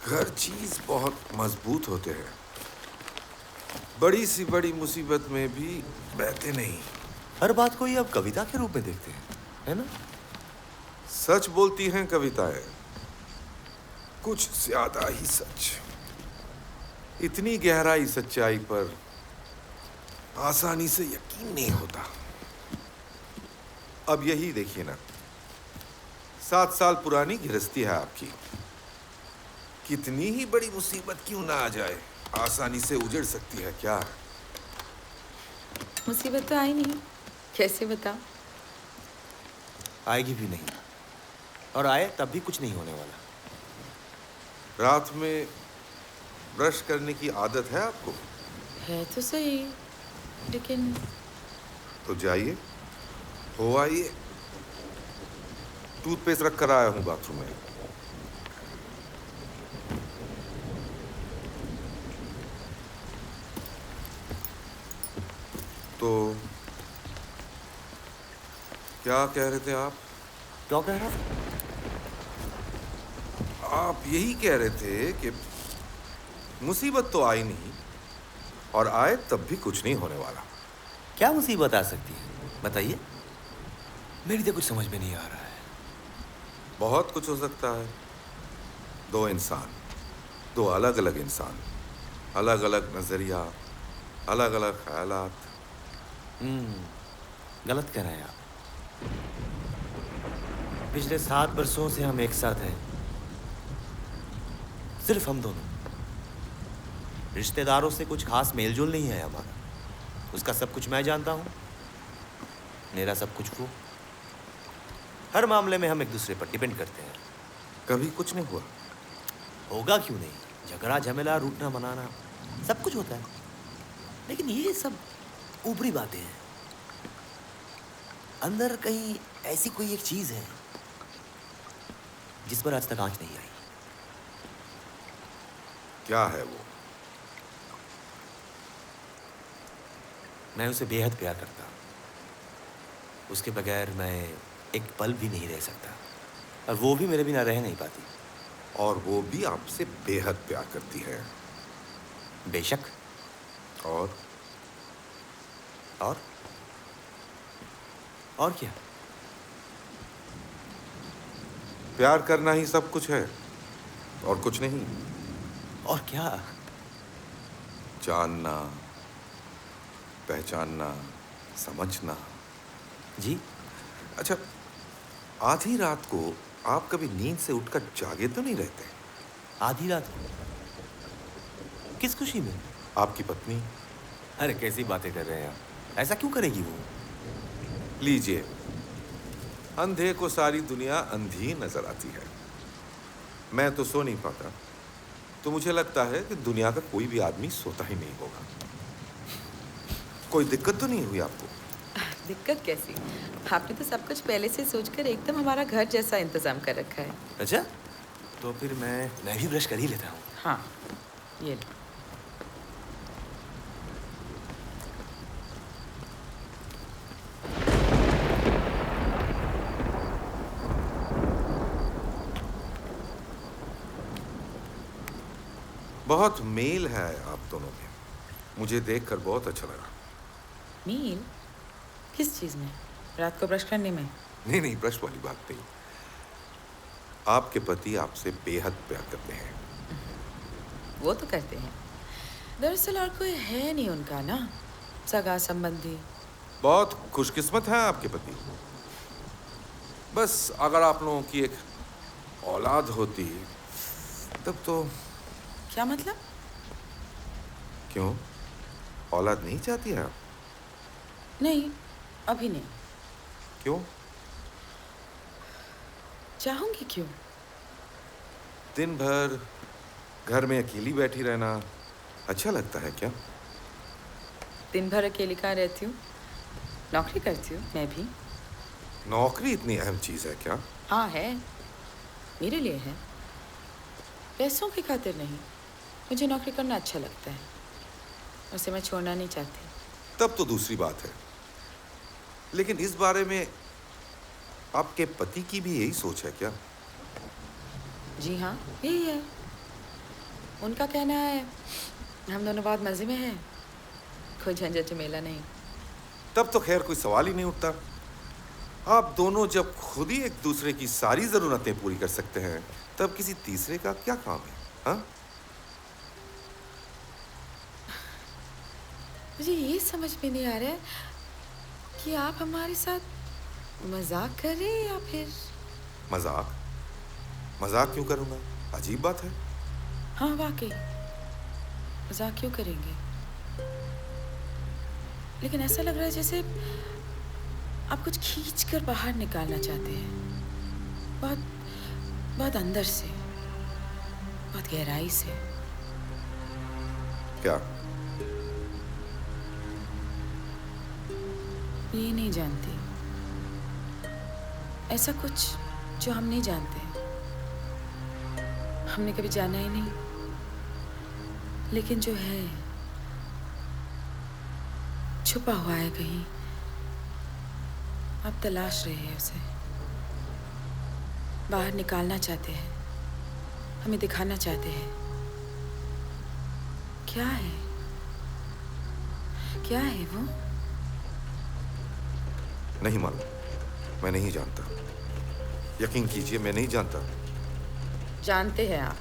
घर चीज बहुत मजबूत होते हैं, बड़ी सी बड़ी मुसीबत में भी बहते नहीं। हर बात को ये अब कविता के रूप में देखते हैं, है ना? सच बोलती हैं कविताएं, कुछ ज्यादा ही सच। इतनी गहराई सच्चाई पर आसानी से यकीन नहीं होता। अब यही देखिए ना, 7 साल पुरानी गृहस्थी है आपकी। कितनी ही बड़ी मुसीबत क्यों ना आ जाए, आसानी से उजड़ सकती है क्या? मुसीबत तो आई नहीं, कैसे बताऊं? आएगी भी नहीं, और आए तब भी कुछ नहीं होने वाला। रात में ब्रश करने की आदत है आपको? है तो सही, लेकिन तो जाइए, हो आइए। टूथपेस्ट रख कर आया हूं बाथरूम में। तो क्या कह रहे थे आप? क्यों कह रहा था? आप यही कह रहे थे कि मुसीबत तो आई नहीं, और आए तब भी कुछ नहीं होने वाला। क्या मुसीबत आ सकती है बताइए? मेरी तो कुछ समझ में नहीं आ रहा है। बहुत कुछ हो सकता है। दो इंसान, दो अलग अलग इंसान, अलग अलग नजरिया, अलग अलग ख्यालात। गलत कह रहे हैं आप। पिछले 7 बरसों से हम एक साथ हैं, सिर्फ हम दोनों। रिश्तेदारों से कुछ खास मेलजोल नहीं है हमारा। उसका सब कुछ मैं जानता हूं, मेरा सब कुछ वो। हर मामले में हम एक दूसरे पर डिपेंड करते हैं। कभी कुछ नहीं हुआ? होगा क्यों नहीं? झगड़ा झमेला, रूठना मनाना, सब कुछ होता है। लेकिन ये सब ऊपरी बातें हैं। अंदर कहीं ऐसी कोई एक चीज है जिस पर आज तक आंच नहीं आई। क्या है वो? मैं उसे बेहद प्यार करता हूं। उसके बगैर मैं एक पल भी नहीं रह सकता, और वो भी मेरे बिना रह नहीं पाती। और वो भी आपसे बेहद प्यार करती है। बेशक। और और क्या? प्यार करना ही सब कुछ है, और कुछ नहीं। और क्या? जानना, पहचानना, समझना। जी? अच्छा, आधी रात को आप कभी नींद से उठकर जागे तो नहीं रहते? आधी रात को? किस खुशी में? आपकी पत्नी। अरे कैसी बातें कर रहे हैं आप? ऐसा क्यों करेगी वो? लीजिए, अंधे को सारी दुनिया अंधी नजर आती है। मैं तो सो नहीं पाता, तो मुझे लगता है कि दुनिया का कोई भी आदमी सोता ही नहीं होगा। कोई दिक्कत तो नहीं हुई आपको? दिक्कत कैसी? आपने तो सब कुछ पहले से सोचकर एकदम हमारा घर जैसा इंतजाम कर रखा है। अच्छा, तो फिर मैं भी ब्रश कर ही लेता हूँ। हाँ, ये लो। बहुत मेल है आप दोनों में। मुझे देखकर बहुत अच्छा लगा। मील? किस चीज में? रात को ब्रश करने में? नहीं नहीं, ब्रश वाली बात नहीं। आपके पति आपसे बेहद प्यार करते हैं। वो तो करते हैं। दरअसल और कोई है नहीं उनका ना, सगा संबंधी। बहुत खुशकिस्मत है आपके पति। बस अगर आप लोगों की एक औलाद होती तब तो। क्या मतलब? क्यों, औलाद नहीं चाहती हैं आप? नहीं, अभी नहीं। क्यों? चाहूंगी क्यों? दिन भर घर में अकेली बैठी रहना अच्छा लगता है क्या? दिन भर अकेली कहाँ रहती हूँ? नौकरी करती हूँ मैं भी। नौकरी इतनी अहम चीज है क्या? हाँ है, मेरे लिए है। पैसों की खातिर नहीं, मुझे नौकरी करना अच्छा लगता है, उसे मैं छोड़ना नहीं चाहती। तब तो दूसरी बात है। लेकिन इस बारे में आपके पति की भी यही सोच है क्या? जी हाँ, यही है। उनका कहना है हम दोनों बहुत मज़े में हैं, कोई झंझट झमेला नहीं। तब तो खैर कोई सवाल ही नहीं उठता। आप दोनों जब खुद ही एक दूसरे की सारी जरूरतें पूरी कर सकते हैं, तब किसी तीसरे का क्या काम है? हाँ? मुझे ये समझ में नहीं आ रहा है कि आप हमारे साथ मजाक कर रहे हैं या फिर। मजाक? मजाक क्यों करूंगा? अजीब बात है। हाँ वाकई, मजाक क्यों करेंगे? लेकिन ऐसा लग रहा है जैसे आप कुछ खींच कर बाहर निकालना चाहते हैं, बहुत बहुत अंदर से, बहुत गहराई से। क्या? ये नहीं जानती, ऐसा कुछ जो हम नहीं जानते, हमने कभी जाना ही नहीं, लेकिन जो है छुपा हुआ है कहीं, आप तलाश रहे हैं उसे, बाहर निकालना चाहते हैं, हमें दिखाना चाहते हैं। क्या है? क्या है वो? नहीं मालूम, मैं नहीं जानता। यकीन कीजिए, मैं नहीं जानता। जानते हैं आप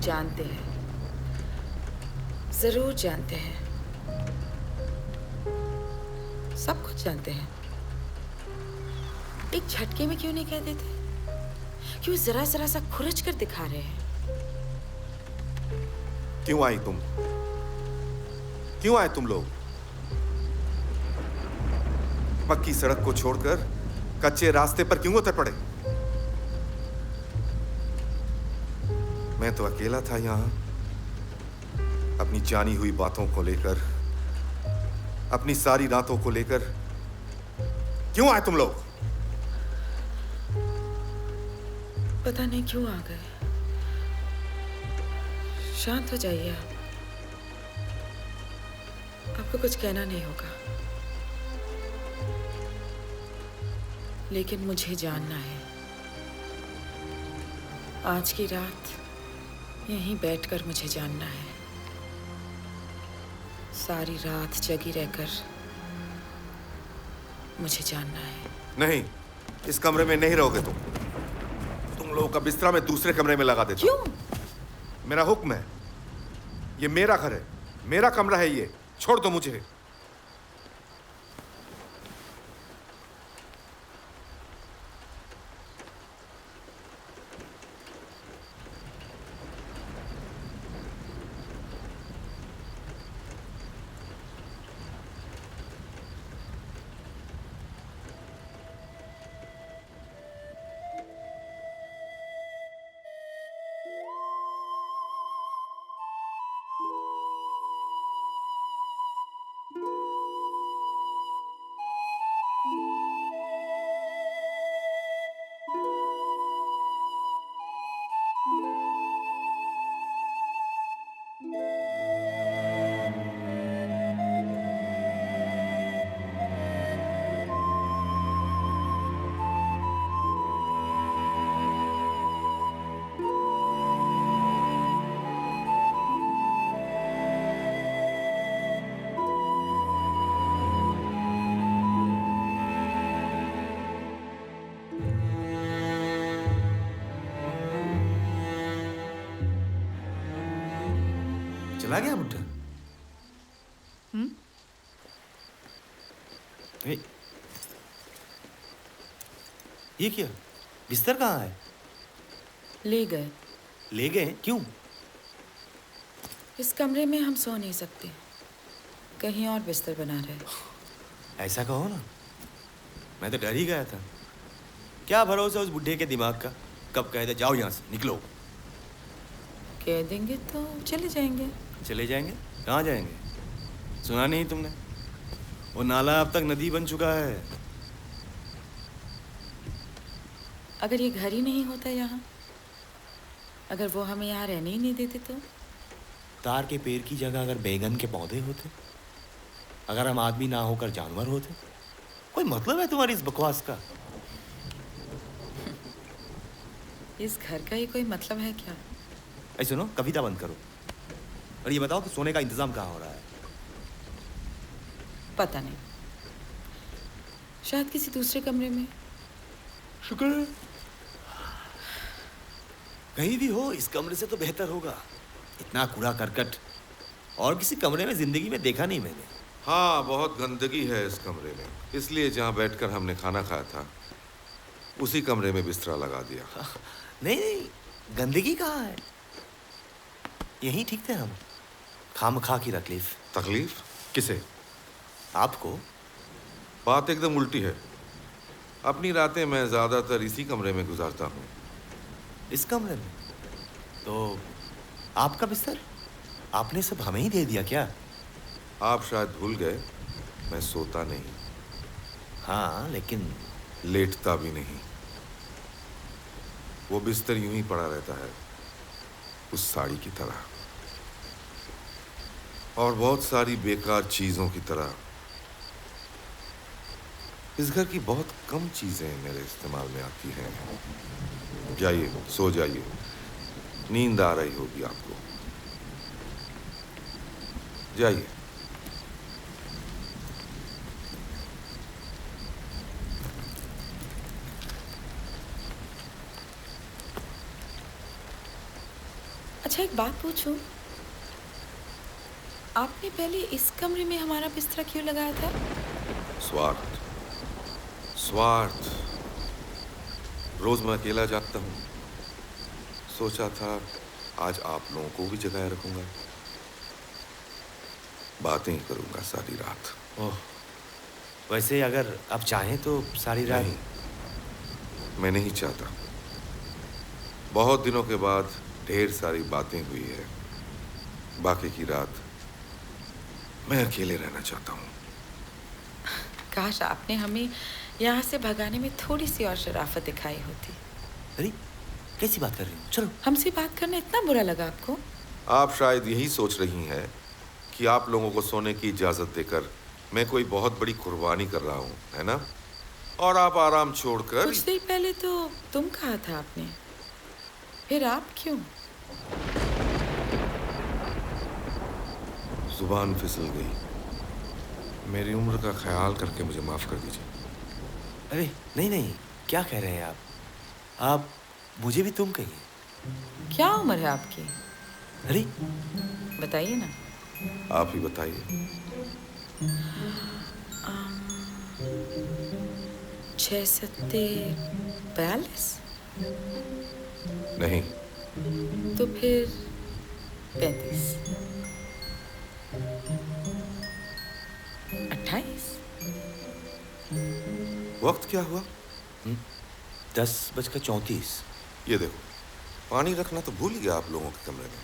जानते हैं, जरूर जानते हैं, सब कुछ जानते हैं। एक झटके में क्यों नहीं कह देते? क्यों जरा जरा सा खुरच कर दिखा रहे हैं? क्यों आई तुम? क्यों आए तुम लोग? पक्की सड़क को छोड़कर कच्चे रास्ते पर क्यों उतर पड़े? मैं तो अकेला था यहां, अपनी जानी हुई बातों को लेकर, अपनी सारी रातों को लेकर। क्यों आए तुम लोग? पता नहीं क्यों आ गए। शांत हो जाइए आप, आपको कुछ कहना नहीं होगा, लेकिन मुझे जानना है। आज की रात यहीं बैठकर मुझे जानना है, सारी रात जगी रहकर मुझे जानना है। नहीं, इस कमरे में नहीं रहोगे तुम लोगों का बिस्तरा मैं दूसरे कमरे में लगा देता हूं। क्यों? मेरा हुक्म है, ये मेरा घर है, मेरा कमरा है, ये छोड़ दो मुझे। चला गया बुड्ढा? ए, ये क्या? बिस्तर कहाँ है? ले गए। ले गए? क्यों? इस कमरे में हम सो नहीं सकते, कहीं और बिस्तर बना रहे। ऐसा कहो ना, मैं तो डर ही गया था। क्या भरोसा उस बुढ़े के दिमाग का, कब कह दे जाओ यहाँ से, निकलो। कह देंगे तो चले जाएंगे। चले जाएंगे? कहाँ जाएंगे? सुना नहीं तुमने? वो नाला अब तक नदी बन चुका है। अगर ये घर ही नहीं होता यहाँ, अगर वो हमें यहाँ रहने ही नहीं देते तो? तार के पेड़ की जगह अगर बैगन के पौधे होते, अगर हम आदमी ना होकर जानवर होते, कोई मतलब है तुम्हारी इस बकवास का? इस घर का ही कोई मतलब है क्या? ऐसे सुनो, कविता बंद करो और ये बताओ कि सोने का इंतजाम कहाँ हो रहा है? पता नहीं, शायद किसी दूसरे कमरे में। शुक्र है। कहीं भी हो, इस कमरे से तो बेहतर होगा। इतना कूड़ा करकट और किसी कमरे में जिंदगी में देखा नहीं मैंने। हाँ, बहुत गंदगी है इस कमरे में, इसलिए जहाँ बैठकर हमने खाना खाया था उसी कमरे में बिस्तरा लगा दिया। नहीं नहीं, गंदगी कहाँ है? यही ठीक थे हम। खामखा की तकलीफ। तकलीफ किसे? आपको। बात एकदम उल्टी है। अपनी रातें मैं ज्यादातर इसी कमरे में गुजारता हूँ। इस कमरे में? तो आपका बिस्तर आपने सब हमें ही दे दिया क्या? आप शायद भूल गए, मैं सोता नहीं, हाँ, लेकिन लेटता भी नहीं। वो बिस्तर यूं ही पड़ा रहता है, उस साड़ी की तरह, और बहुत सारी बेकार चीजों की तरह। इस घर की बहुत कम चीजें मेरे इस्तेमाल में आती हैं। जाइए, सो जाइए, नींद आ रही होगी आपको। जाइए। अच्छा, एक बात पूछूं? आपने पहले इस कमरे में हमारा बिस्तरा क्यों लगाया था? स्वार्थ, स्वार्थ। रोज मैं अकेला जागता हूँ। सोचा था आज आप लोगों को भी जगाए रखूंगा, बातें ही करूंगा सारी रात। ओह, वैसे अगर आप चाहें तो सारी रात। नहीं, मैं नहीं चाहता। बहुत दिनों के बाद ढेर सारी बातें हुई है। बाकी की रात मैं अकेले रहना चाहता हूँ। काश आपने हमें यहाँ से भगाने में थोड़ी सी और शराफत दिखाई होती। अरे कैसी बात कर रही हूँ? चलो। हमसे बात करना इतना बुरा लगा आपको? आप शायद यही सोच रही हैं कि आप लोगों को सोने की इजाजत देकर मैं कोई बहुत बड़ी कुर्बानी कर रहा हूँ, है ना? और आप आराम छोड़कर। कुछ देर पहले तो तुम कहा था आपने, फिर आप क्यों? जुबान फिसल गई। मेरी उम्र का ख्याल करके मुझे माफ कर दीजिए। अरे नहीं नहीं, क्या कह रहे हैं आप मुझे भी तुम कहिए। क्या उम्र है आपकी? अरे बताइए ना। आप ही बताइए। 6 सत्ते 42? नहीं। तो फिर 35? 28? वक्त क्या हुआ? 10:34। ये देखो, पानी रखना तो भूल ही गया आप लोगों के कमरे में।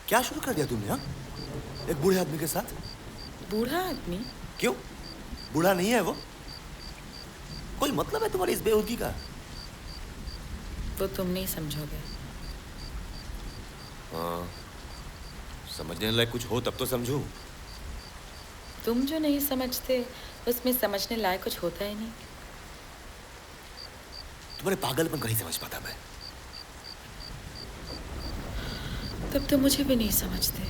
क्या शुरू कर दिया तुमने? हाँ, एक बूढ़े आदमी के साथ। बूढ़ा आदमी? क्यों? बूढ़ा नहीं है वो? कोई मतलब है तुम्हारी इस बेहूदगी का? वो तुम नहीं समझोगे। हाँ, समझने लायक कुछ हो तब तो समझूं। तुम जो नहीं समझते उसमें समझने लायक कुछ होता ही नहीं। तुम्हारे पागलपन का नहीं समझ पाता मैं। तब तो मुझे भी नहीं समझते।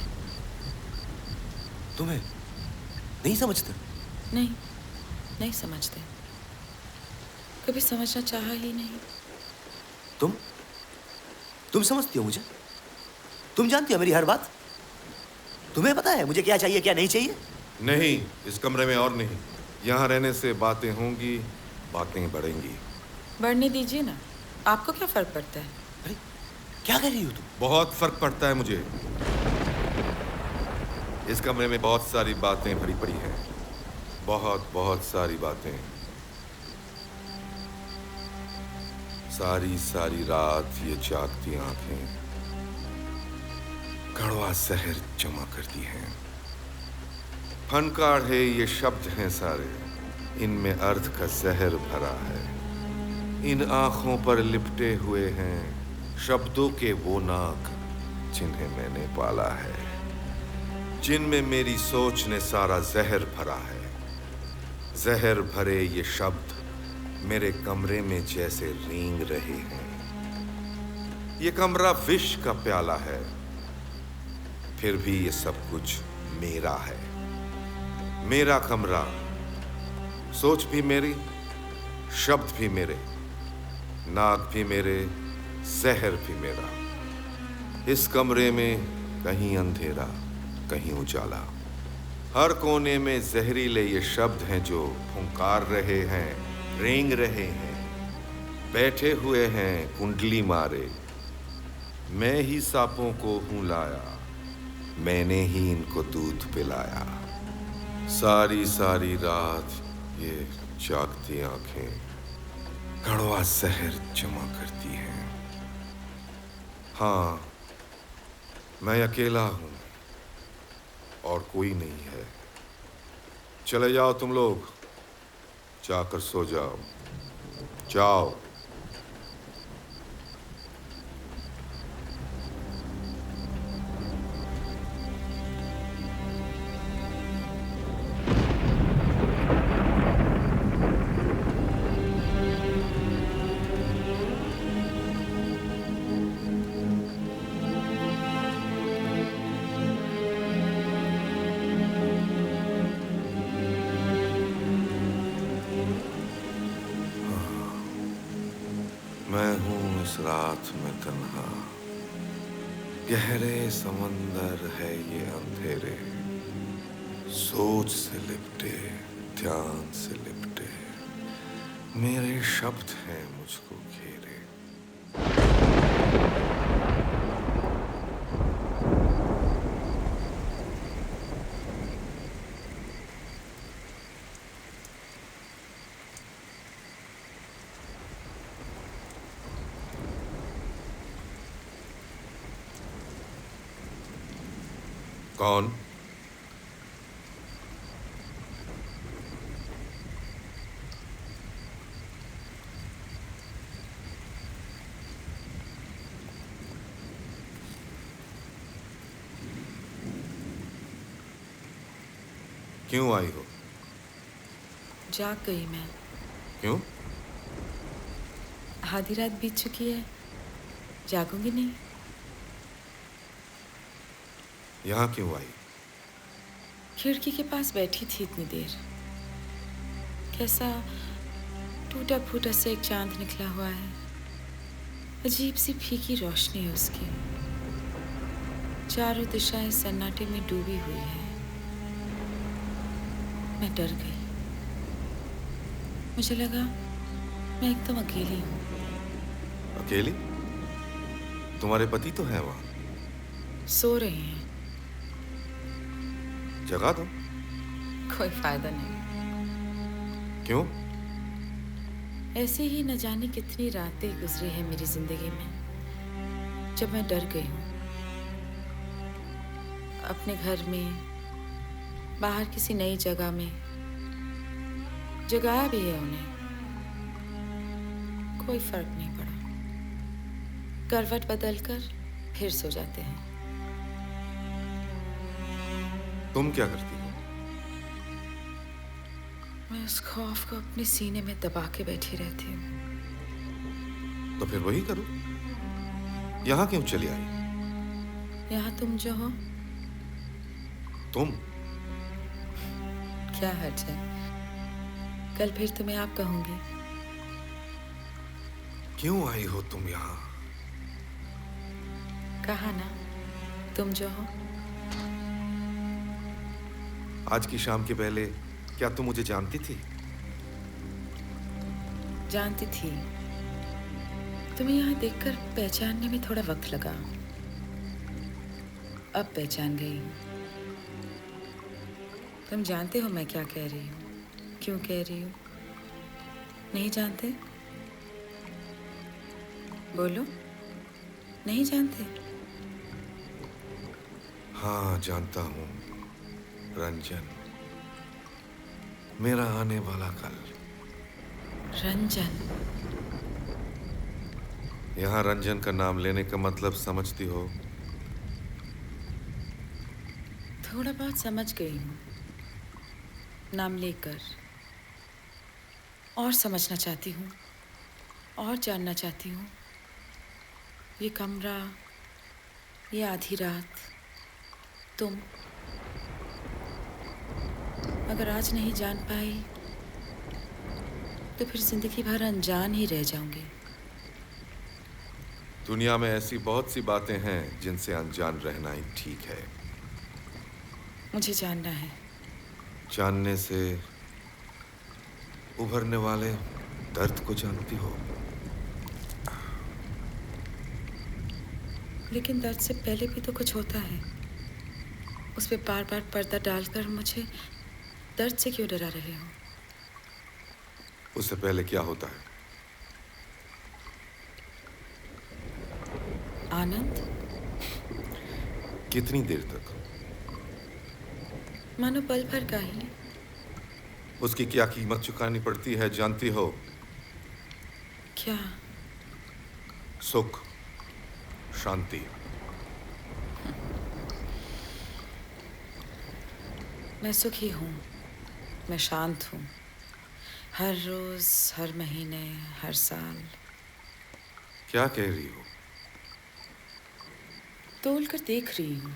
तुम्हें नहीं समझते? नहीं, नहीं समझते। कभी समझना चाहा ही नहीं। तुम समझती हो मुझे? तुम जानती हो मेरी हर बात? तुम्हें पता है मुझे क्या चाहिए क्या नहीं चाहिए? नहीं, इस कमरे में और नहीं। यहाँ रहने से बातें होंगी, बातें बढ़ेंगी। बढ़ने दीजिए ना, आपको क्या फर्क पड़ता है? अरे क्या कर रही हो तुम? बहुत फर्क पड़ता है मुझे। इस कमरे में बहुत सारी बातें भरी पड़ी हैं, बहुत बहुत सारी बातें। सारी सारी रात ये जागती आंखें कड़वा जहर जमा करती हैं। फनकाढ़े ये शब्द हैं सारे, इनमें अर्थ का जहर भरा है। इन आंखों पर लिपटे हुए हैं शब्दों के वो नाग जिन्हें मैंने पाला है, जिनमें मेरी सोच ने सारा जहर भरा है। जहर भरे ये शब्द मेरे कमरे में जैसे रेंग रहे हैं। ये कमरा विष का प्याला है, फिर भी ये सब कुछ मेरा है। मेरा कमरा, सोच भी मेरी, शब्द भी मेरे, नाग भी मेरे, जहर भी मेरा। इस कमरे में कहीं अंधेरा, कहीं उजाला। हर कोने में जहरीले ये शब्द हैं जो फुंकार रहे हैं, रेंग रहे हैं। बैठे हुए हैं कुंडली मारे, मैं ही सांपों को हूं लाया, मैंने ही इनको दूध पिलाया। सारी सारी रात ये जागती आंखें कड़वा जहर जमा करती हैं। हाँ, मैं अकेला हूं और कोई नहीं है। चले जाओ तुम लोग, जाकर सो जाओ, जाओ। मैं हूं इस रात में तन्हा, गहरे समंदर है ये अंधेरे, सोच से लिपटे, ध्यान से लिपटे, मेरे शब्द हैं मुझको घेरे। कौन? क्यों आई हो? जाग गई मैं। क्यों? आधी रात बीत चुकी है, जागूंगी नहीं। यहां क्यों आई? खिड़की के पास बैठी थी इतनी देर। कैसा टूटा फूटा सा एक चांद निकला हुआ है, अजीब सी फीकी रोशनी है उसकी, चारों दिशाएं सन्नाटे में डूबी हुई है। मैं डर गई। मुझे लगा मैं एकदम अकेली हूँ। अकेली? तुम्हारे पति तो हैं वहां। सो रहे हैं। जगा दो। कोई फायदा नहीं। क्यों? ऐसे ही न जाने कितनी रातें गुजरी है मेरी जिंदगी में जब मैं डर गई हूँ। अपने घर में, बाहर किसी नई जगह में, जगाया भी है उन्हें, कोई फर्क नहीं पड़ा। करवट बदलकर फिर सो जाते हैं। तुम क्या करती हो? मैं उस खौफ को अपने सीने में दबा के बैठी रहती हूँ। तो फिर वही करो। यहां क्यों चली आई? यहाँ तुम जो हो। तुम? क्या हर्ज है, कल फिर तुम्हें आप कहूंगी। क्यों आई हो तुम यहां? कहा ना, तुम जो हो। आज की शाम के पहले क्या तुम मुझे जानती थी? जानती थी। तुम्हें यहाँ देखकर पहचानने में थोड़ा वक्त लगा। अब पहचान गई। तुम जानते हो मैं क्या कह रही हूँ, क्यों कह रही हूँ? नहीं जानते? बोलो, नहीं जानते? हाँ, जानता हूं। रंजन, मेरा आने वाला कल। रंजन? यहां रंजन का नाम लेने का मतलब समझती हो? थोड़ा बहुत समझ गई हूँ। नाम लेकर और समझना चाहती हूँ, और जानना चाहती हूँ। ये कमरा, ये आधी रात, तुम। अगर आज नहीं जान पाई तो फिर जिंदगी भर अनजान ही रह जाऊंगी। दुनिया में ऐसी बहुत सी बातें हैं जिनसे अनजान रहना ही ठीक है। मुझे जानना है। जानने से उभरने वाले दर्द को जानती हो? लेकिन दर्द से पहले भी तो कुछ होता है। उस पे बार बार पर्दा डालकर मुझे दर्द से क्यों डरा रहे हो? उससे पहले क्या होता है? आनंद। कितनी देर तक? मानो पल भर का ही। उसकी क्या कीमत चुकानी पड़ती है जानती हो? क्या? सुख, शांति। मैं सुखी हूँ, मैं शांत हूँ। हर रोज, हर महीने, हर साल। क्या कह रही हो? तोल कर देख रही हूँ।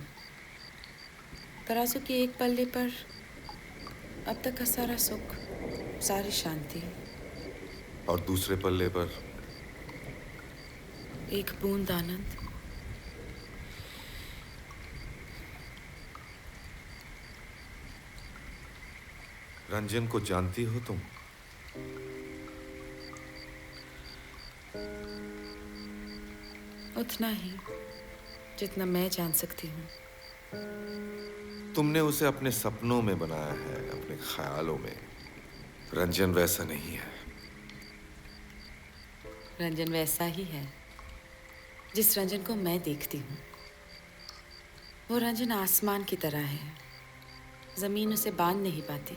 तराजू के एक पल्ले पर अब तक का सारा सुख, सारी शांति, और दूसरे पल्ले पर एक बूंद आनंद। रंजन को जानती हो तुम? उतना ही जितना मैं जान सकती हूँ। तुमने उसे अपने सपनों में बनाया है, अपने ख्यालों में। रंजन वैसा नहीं है। रंजन वैसा ही है जिस रंजन को मैं देखती हूँ। वो रंजन आसमान की तरह है, जमीन उसे बांध नहीं पाती।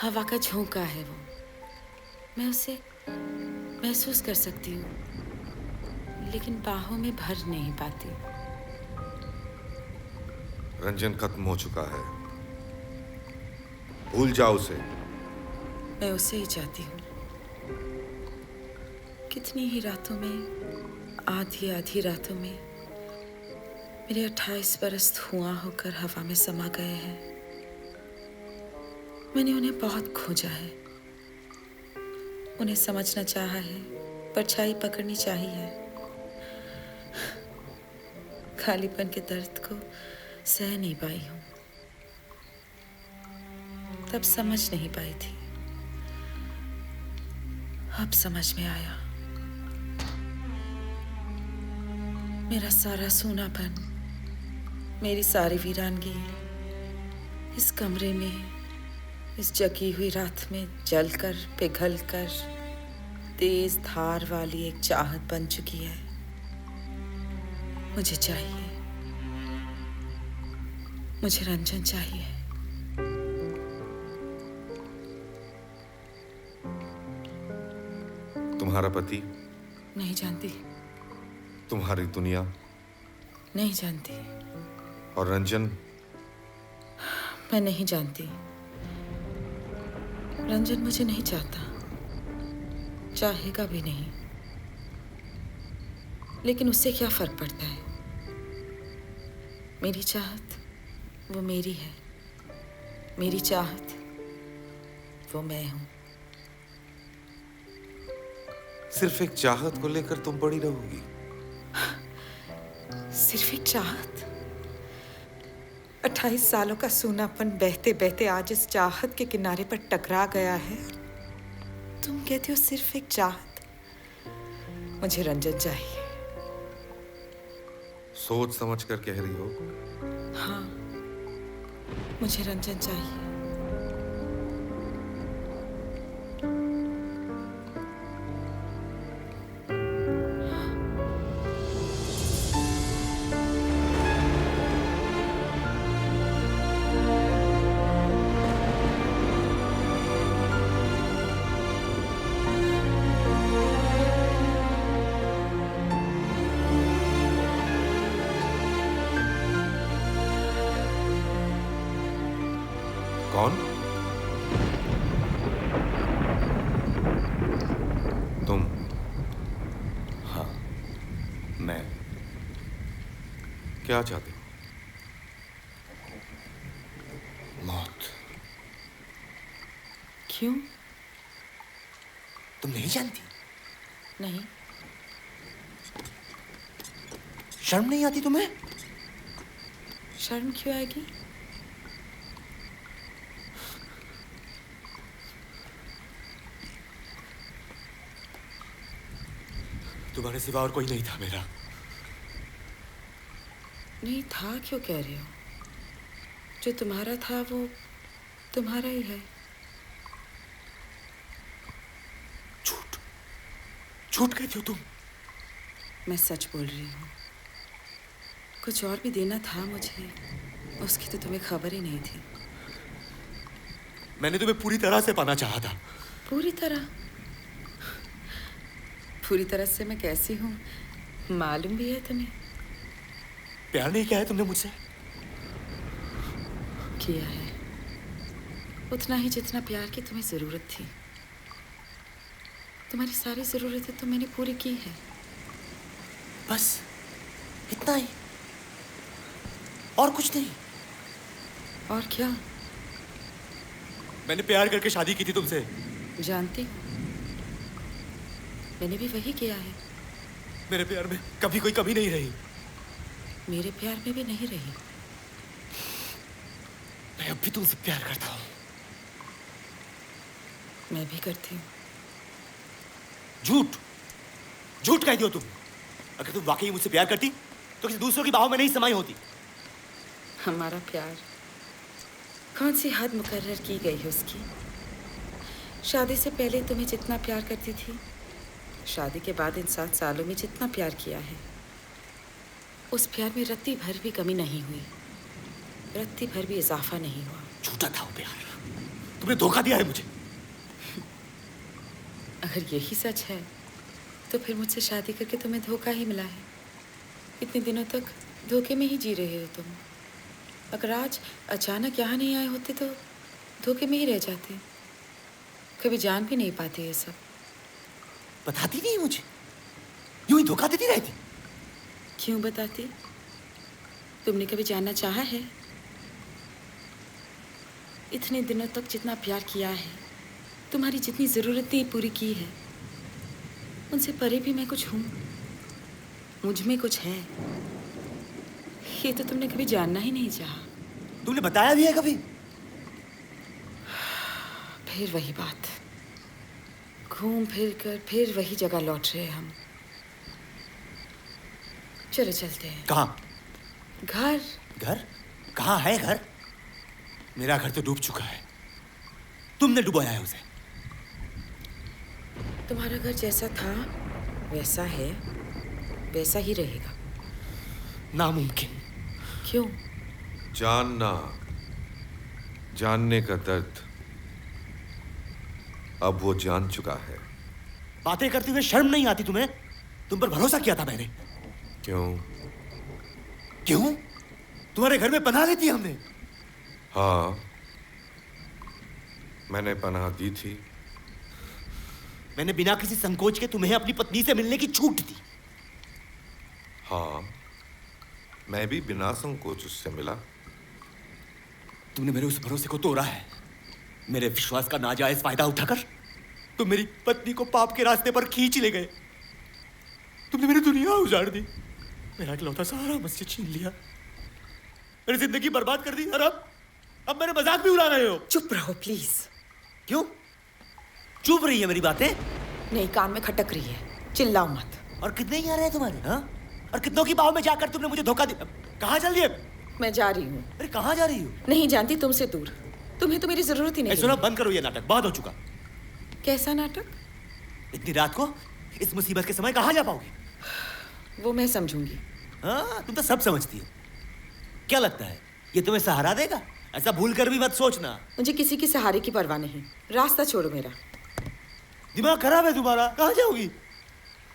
हवा का झोंका है वो। मैं उसे महसूस कर सकती हूँ, लेकिन बाहों में भर नहीं पाती। रंजन खत्म हो चुका है, भूल जाओ उसे। मैं उसे ही चाहती हूँ। कितनी ही रातों में, आधी आधी रातों में मेरे 28 बरस धुआं होकर हवा में समा गए हैं। मैंने उन्हें बहुत खोजा है, उन्हें समझना चाहा है, परछाई पकड़नी चाहिए है। खालीपन के दर्द को सह नहीं पाई हूँ। तब समझ नहीं पाई थी, अब समझ में आया। मेरा सारा सूनापन, मेरी सारी वीरानगी इस कमरे में, इस जगी हुई रात में जलकर पिघलकर तेज धार वाली एक चाहत बन चुकी है। मुझे चाहिए, मुझे रंजन चाहिए। तुम्हारा पति? नहीं जानती। तुम्हारी दुनिया? नहीं जानती। और रंजन? मैं नहीं जानती। रंजन मुझे नहीं चाहता, चाहेगा भी नहीं। लेकिन उससे क्या फर्क पड़ता है? मेरी चाहत वो मेरी है, मेरी चाहत वो मैं हूं। सिर्फ एक चाहत को लेकर तुम पड़ी रहोगी? सिर्फ एक चाहत? 28 सालों का सूनापन बहते बहते आज इस चाहत के किनारे पर टकरा गया है। तुम कहते हो सिर्फ एक चाहत? मुझे रंजन चाहिए। सोच समझ कर कह रही हो? हाँ, मुझे रंजन चाहिए। कौन? तुम? हाँ, मैं। क्या चाहते हो? मौत। क्यों? तुम नहीं जानती? नहीं। शर्म नहीं आती तुम्हें? शर्म क्यों आएगी? तुम्हारे सिवा और कोई नहीं था मेरा। नहीं था क्यों कह रहे हो? जो तुम्हारा था वो तुम्हारा ही है। झूठ झूठ कहती हो तुम। मैं सच बोल रही हूँ। कुछ और भी देना था मुझे, उसकी तो तुम्हें खबर ही नहीं थी। मैंने तुम्हें पूरी तरह से पाना चाहा था। पूरी तरह? पूरी तरह से मैं कैसी हूँ मालूम भी है तुम्हें? प्यार नहीं किया है तुमने मुझसे? किया है, उतना ही जितना प्यार की तुम्हें जरूरत थी। तुम्हारी सारी जरूरतें तो मैंने पूरी की है। बस इतना ही, और कुछ नहीं। और क्या? मैंने प्यार करके शादी की थी तुमसे। जानती हूँ, मैंने भी वही किया है। मेरे प्यार में कभी कोई कमी नहीं रही। मेरे प्यार में भी नहीं रही। मैं अब भी तुमसे प्यार करता हूँ। मैं भी करती हूँ। झूठ झूठ कहती हो तुम। अगर तुम वाकई मुझसे प्यार करती तो किसी दूसरों की बाहों में नहीं समाई होती। हमारा प्यार, कौन सी हद मुकर्रर की गई है उसकी? शादी से पहले तुम्हें जितना प्यार करती थी, शादी के बाद इन 7 सालों में जितना प्यार किया है, उस प्यार में रत्ती भर भी कमी नहीं हुई, रत्ती भर भी इजाफा नहीं हुआ। झूठा था वो प्यार। तुमने धोखा दिया है मुझे। अगर यही सच है तो फिर मुझसे शादी करके तुम्हें धोखा ही मिला है। इतने दिनों तक धोखे में ही जी रहे हो तुम। अगर आज अचानक यहाँ नहीं आए होते तो धोखे में ही रह जाते, कभी जान भी नहीं पाते ये सब। बताती नहीं मुझे, यूं ही धोखा देती रहती। क्यों बताती? तुमने कभी जानना चाहा है? इतने दिनों तक जितना प्यार किया है, तुम्हारी जितनी ज़रूरतें पूरी की है, उनसे परे भी मैं कुछ हूँ, मुझ में कुछ है। ये तो तुमने कभी जानना ही नहीं चाहा। तुमने बताया भी है कभी? फिर वही बात, घूम फिर कर फिर वही जगह लौट रहे हम। चलो चलते हैं। कहाँ? घर। घर? कहाँ है घर? मेरा घर तो डूब चुका है। तुमने डुबोया है उसे। तुम्हारा घर जैसा था वैसा है, वैसा ही रहेगा। नामुमकिन। क्यों? जानना, जानने का दर्द अब वो जान चुका है। बातें करते हुए शर्म नहीं आती तुम्हें? तुम पर भरोसा किया था मैंने। क्यों? क्यों? तुम्हारे घर में पनाह लेती हमने। हाँ, मैंने पनाह दी थी। मैंने बिना किसी संकोच के तुम्हें अपनी पत्नी से मिलने की छूट दी। हाँ, मैं भी बिना संकोच उससे मिला। तुमने मेरे उस भरोसे को तोड़ा है। मेरे विश्वास का नाजायज फायदा उठाकर तुम मेरी पत्नी को पाप के रास्ते पर खींच ले गए। तुमने मेरी दुनिया उजाड़ दी, मेरा इकलौता सहारा मुझसे छीन लिया, मेरी जिंदगी बर्बाद कर दी। और अब मेरे मजाक भी उड़ा रहे हो। चुप रहो प्लीज। क्यों चुप रही है? मेरी बातें नहीं, कान में खटक रही है, चिल्लाओ मत। और कितने ही आ रहे हैं तुम्हारे? हाँ, और कितनों की बाहों में जाकर तुमने मुझे धोखा दिया। कहाँ चल दिए? मैं जा रही हूँ। अरे कहाँ जा रही हो? नहीं जानती, तुमसे दूर। तुम्हें तो मेरी जरूरत ही नहीं। सुनो, बंद करो ये नाटक, बहुत हो चुका। कैसा नाटक? इतनी रात को इस मुसीबत के समय कहाँ जा पाओगी? वो मैं समझूंगी। हाँ, तुम तो सब समझती हो। क्या लगता है ये तुम्हें सहारा देगा? ऐसा भूल कर भी मत सोचना। मुझे किसी की सहारे की परवाह नहीं। रास्ता छोड़ो मेरा। दिमाग खराब है तुम्हारा। कहाँ जाओगी?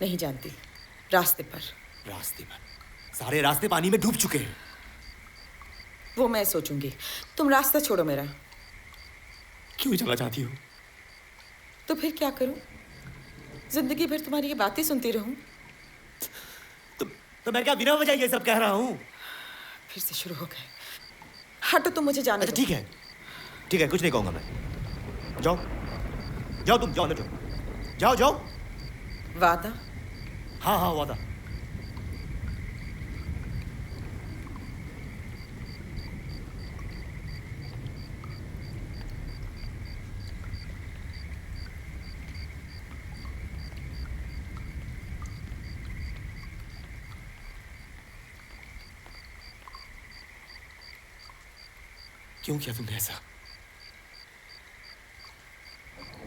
नहीं जानती। रास्ते पर। रास्ते पर? सारे रास्ते पानी में डूब चुके हैं। वो मैं सोचूंगी। तुम रास्ता छोड़ो मेरा। क्यों जाना चाहती हो? तो फिर क्या करूं? जिंदगी भर तुम्हारी ये बातें सुनती रहूं? तो मैं क्या बिना वजह ये सब कह रहा हूँ? फिर से शुरू हो गए। हटो, तुम मुझे जाने अच्छा दो। ठीक है, कुछ नहीं कहूंगा मैं। जाओ जाओ, तुम जाओ, अंदर जाओ। जाओ जाओ। वादा? हाँ हाँ, वादा। क्यों किया तुमने ऐसा?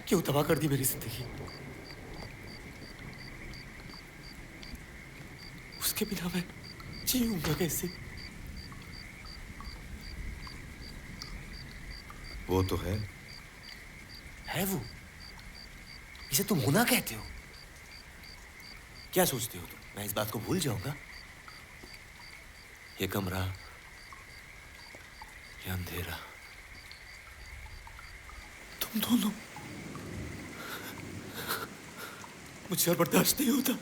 क्यों तबाह कर दी मेरी जिंदगी? उसके बिना मैं जीऊंगा कैसे? वो तो है। है वो? इसे तुम होना कहते हो? क्या सोचते हो तुम, मैं इस बात को भूल जाऊंगा? ये कमरा, ये अंधेरा, तुम दोनों, मुझसे और बर्दाश्त नहीं होता।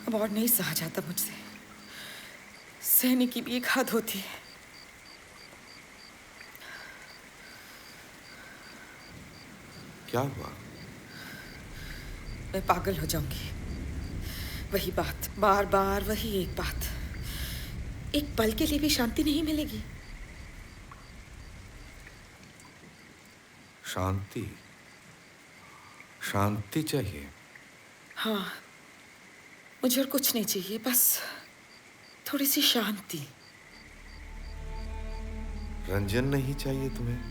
अब और नहीं सहा जाता मुझसे। सहने की भी एक हद होती है। क्या हुआ? मैं पागल हो जाऊंगी। वही बात, बार बार वही एक बात। एक पल के लिए भी शांति नहीं मिलेगी। शांति? शांति चाहिए? हाँ, मुझे और कुछ नहीं चाहिए, बस थोड़ी सी शांति। रंजन नहीं चाहिए तुम्हें?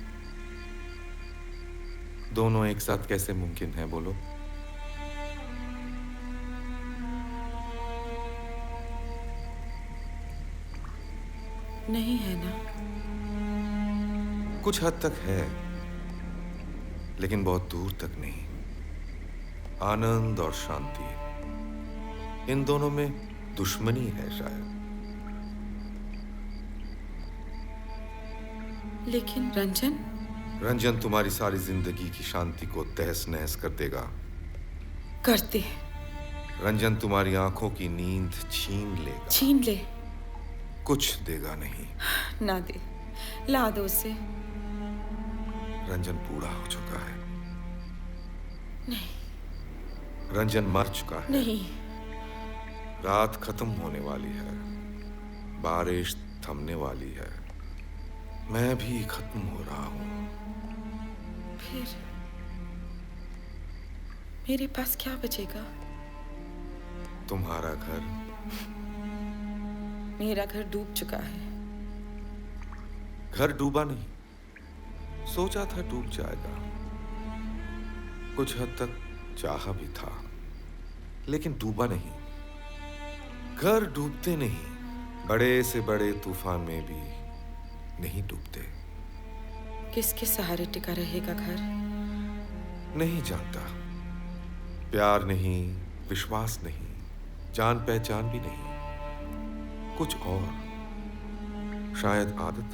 दोनों एक साथ कैसे मुमकिन है, बोलो? नहीं है ना? कुछ हद तक है, लेकिन बहुत दूर तक नहीं। आनंद और शांति, इन दोनों में दुश्मनी है शायद। लेकिन रंजन? रंजन तुम्हारी सारी जिंदगी की शांति को तहस नहस कर देगा। करते। रंजन तुम्हारी आंखों की नींद छीन लेगा। छीन ले? कुछ देगा नहीं। ना दे, ला दो उसे। रंजन बूढ़ा हो चुका है। नहीं। रंजन मर चुका है। नहीं। रात खत्म होने वाली है, बारिश थमने वाली है, मैं भी खत्म हो रहा हूं। फिर मेरे पास क्या बचेगा? तुम्हारा घर। मेरा घर डूब चुका है। घर डूबा नहीं, सोचा था डूब जाएगा। कुछ हद तक चाहा भी था, लेकिन डूबा नहीं। घर डूबते नहीं, बड़े से बड़े तूफान में भी नहीं डूबते। किसके सहारे टिका रहेगा घर? नहीं जानता। प्यार नहीं, विश्वास नहीं, जान पहचान भी नहीं, कुछ और। शायद आदत,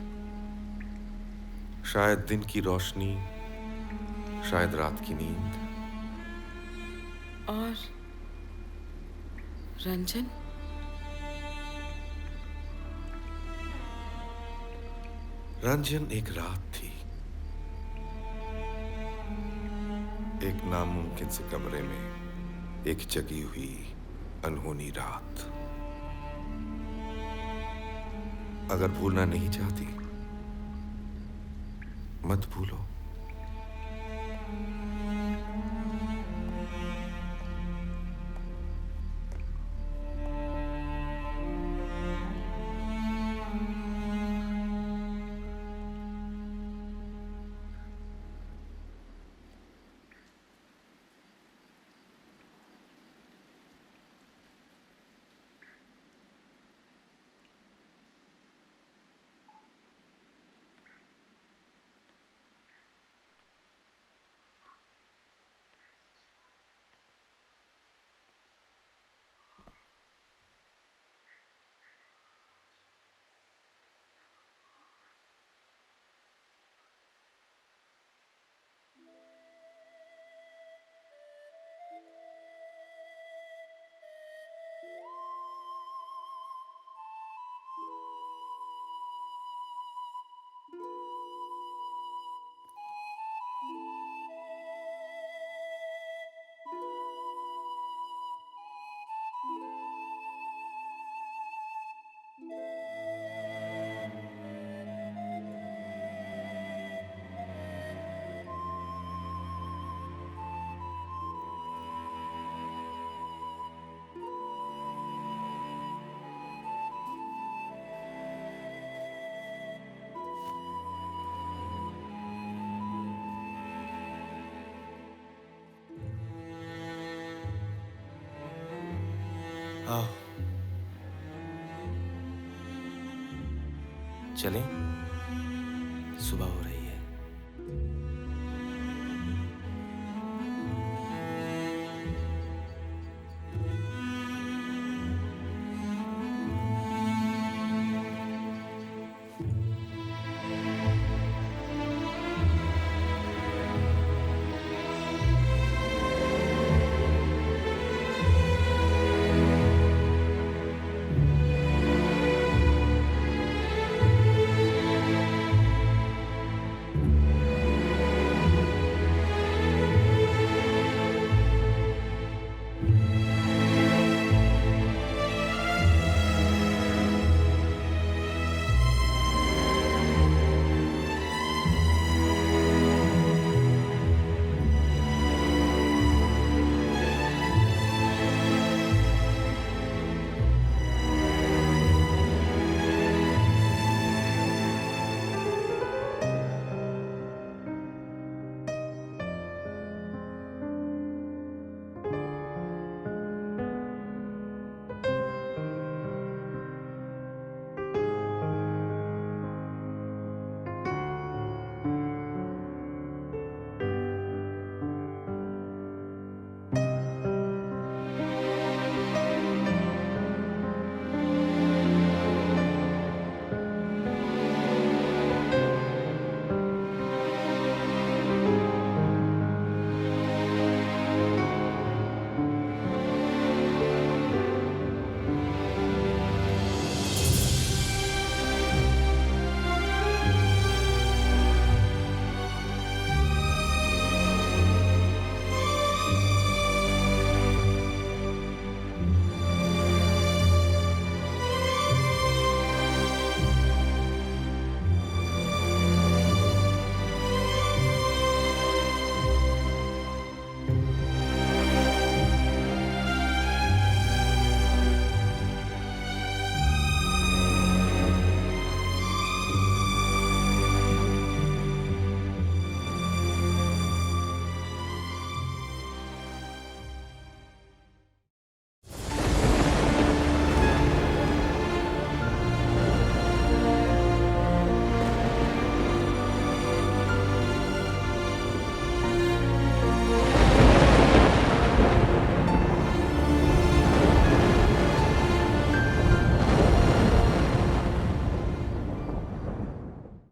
शायद दिन की रोशनी, शायद रात की नींद। और रंजन? रंजन एक रात थी, एक नामुमकिन से कमरे में एक जगी हुई अनहोनी रात। अगर भूलना नहीं चाहती, मत भूलो। आओ चलें, सुबह हो रही है।